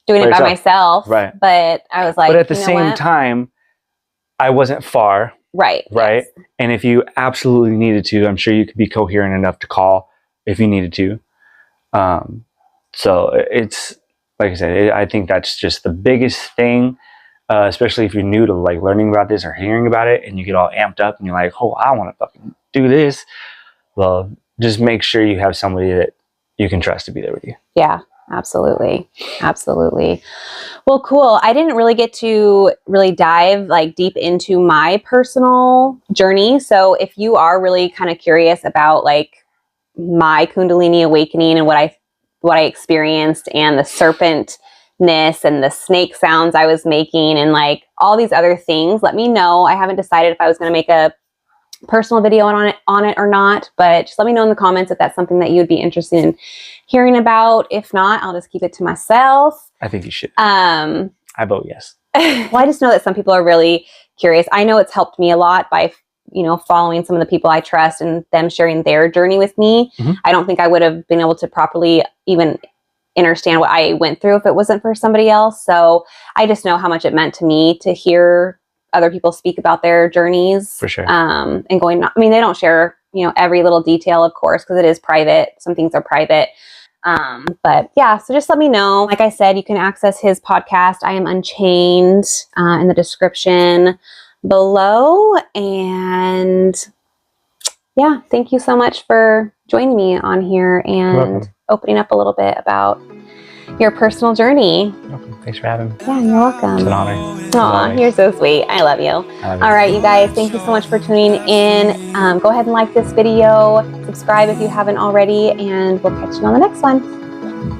doing it by myself. Right. But I was like, but at the same time, I wasn't far. Right. Right. Yes. And if you absolutely needed to, I'm sure you could be coherent enough to call if you needed to. So it's, like I said, I think that's just the biggest thing, especially if you're new to like learning about this or hearing about it and you get all amped up and you're like, oh, I want to fucking do this. Well, just make sure you have somebody that you can trust to be there with you. Yeah, absolutely. Absolutely. Well, cool. I didn't really get to really dive like deep into my personal journey. So if you are really kind of curious about like my Kundalini awakening and what I experienced and the serpentness and the snake sounds I was making and like all these other things, let me know. I haven't decided if I was going to make a personal video on it or not, but just let me know in the comments if that's something that you would be interested in hearing about. If not, I'll just keep it to myself. I think you should. I vote yes. Well, I just know that some people are really curious. I know it's helped me a lot by, you know, following some of the people I trust and them sharing their journey with me. Mm-hmm. I don't think I would have been able to properly even understand what I went through if it wasn't for somebody else. So I just know how much it meant to me to hear other people speak about their journeys. For sure. And going, I mean, they don't share, you know, every little detail, of course, because it is private. Some things are private. But yeah, so just let me know. Like I said, you can access his podcast, I Am Unchained, in the description below. And yeah, thank you so much for joining me on here and opening up a little bit about your personal journey. You're welcome. Thanks for having me. Yeah, you're welcome. It's an honor. Aw, you're so sweet. I love you. All right, you guys, thank you so much for tuning in. Go ahead and like this video, subscribe if you haven't already, and we'll catch you on the next one.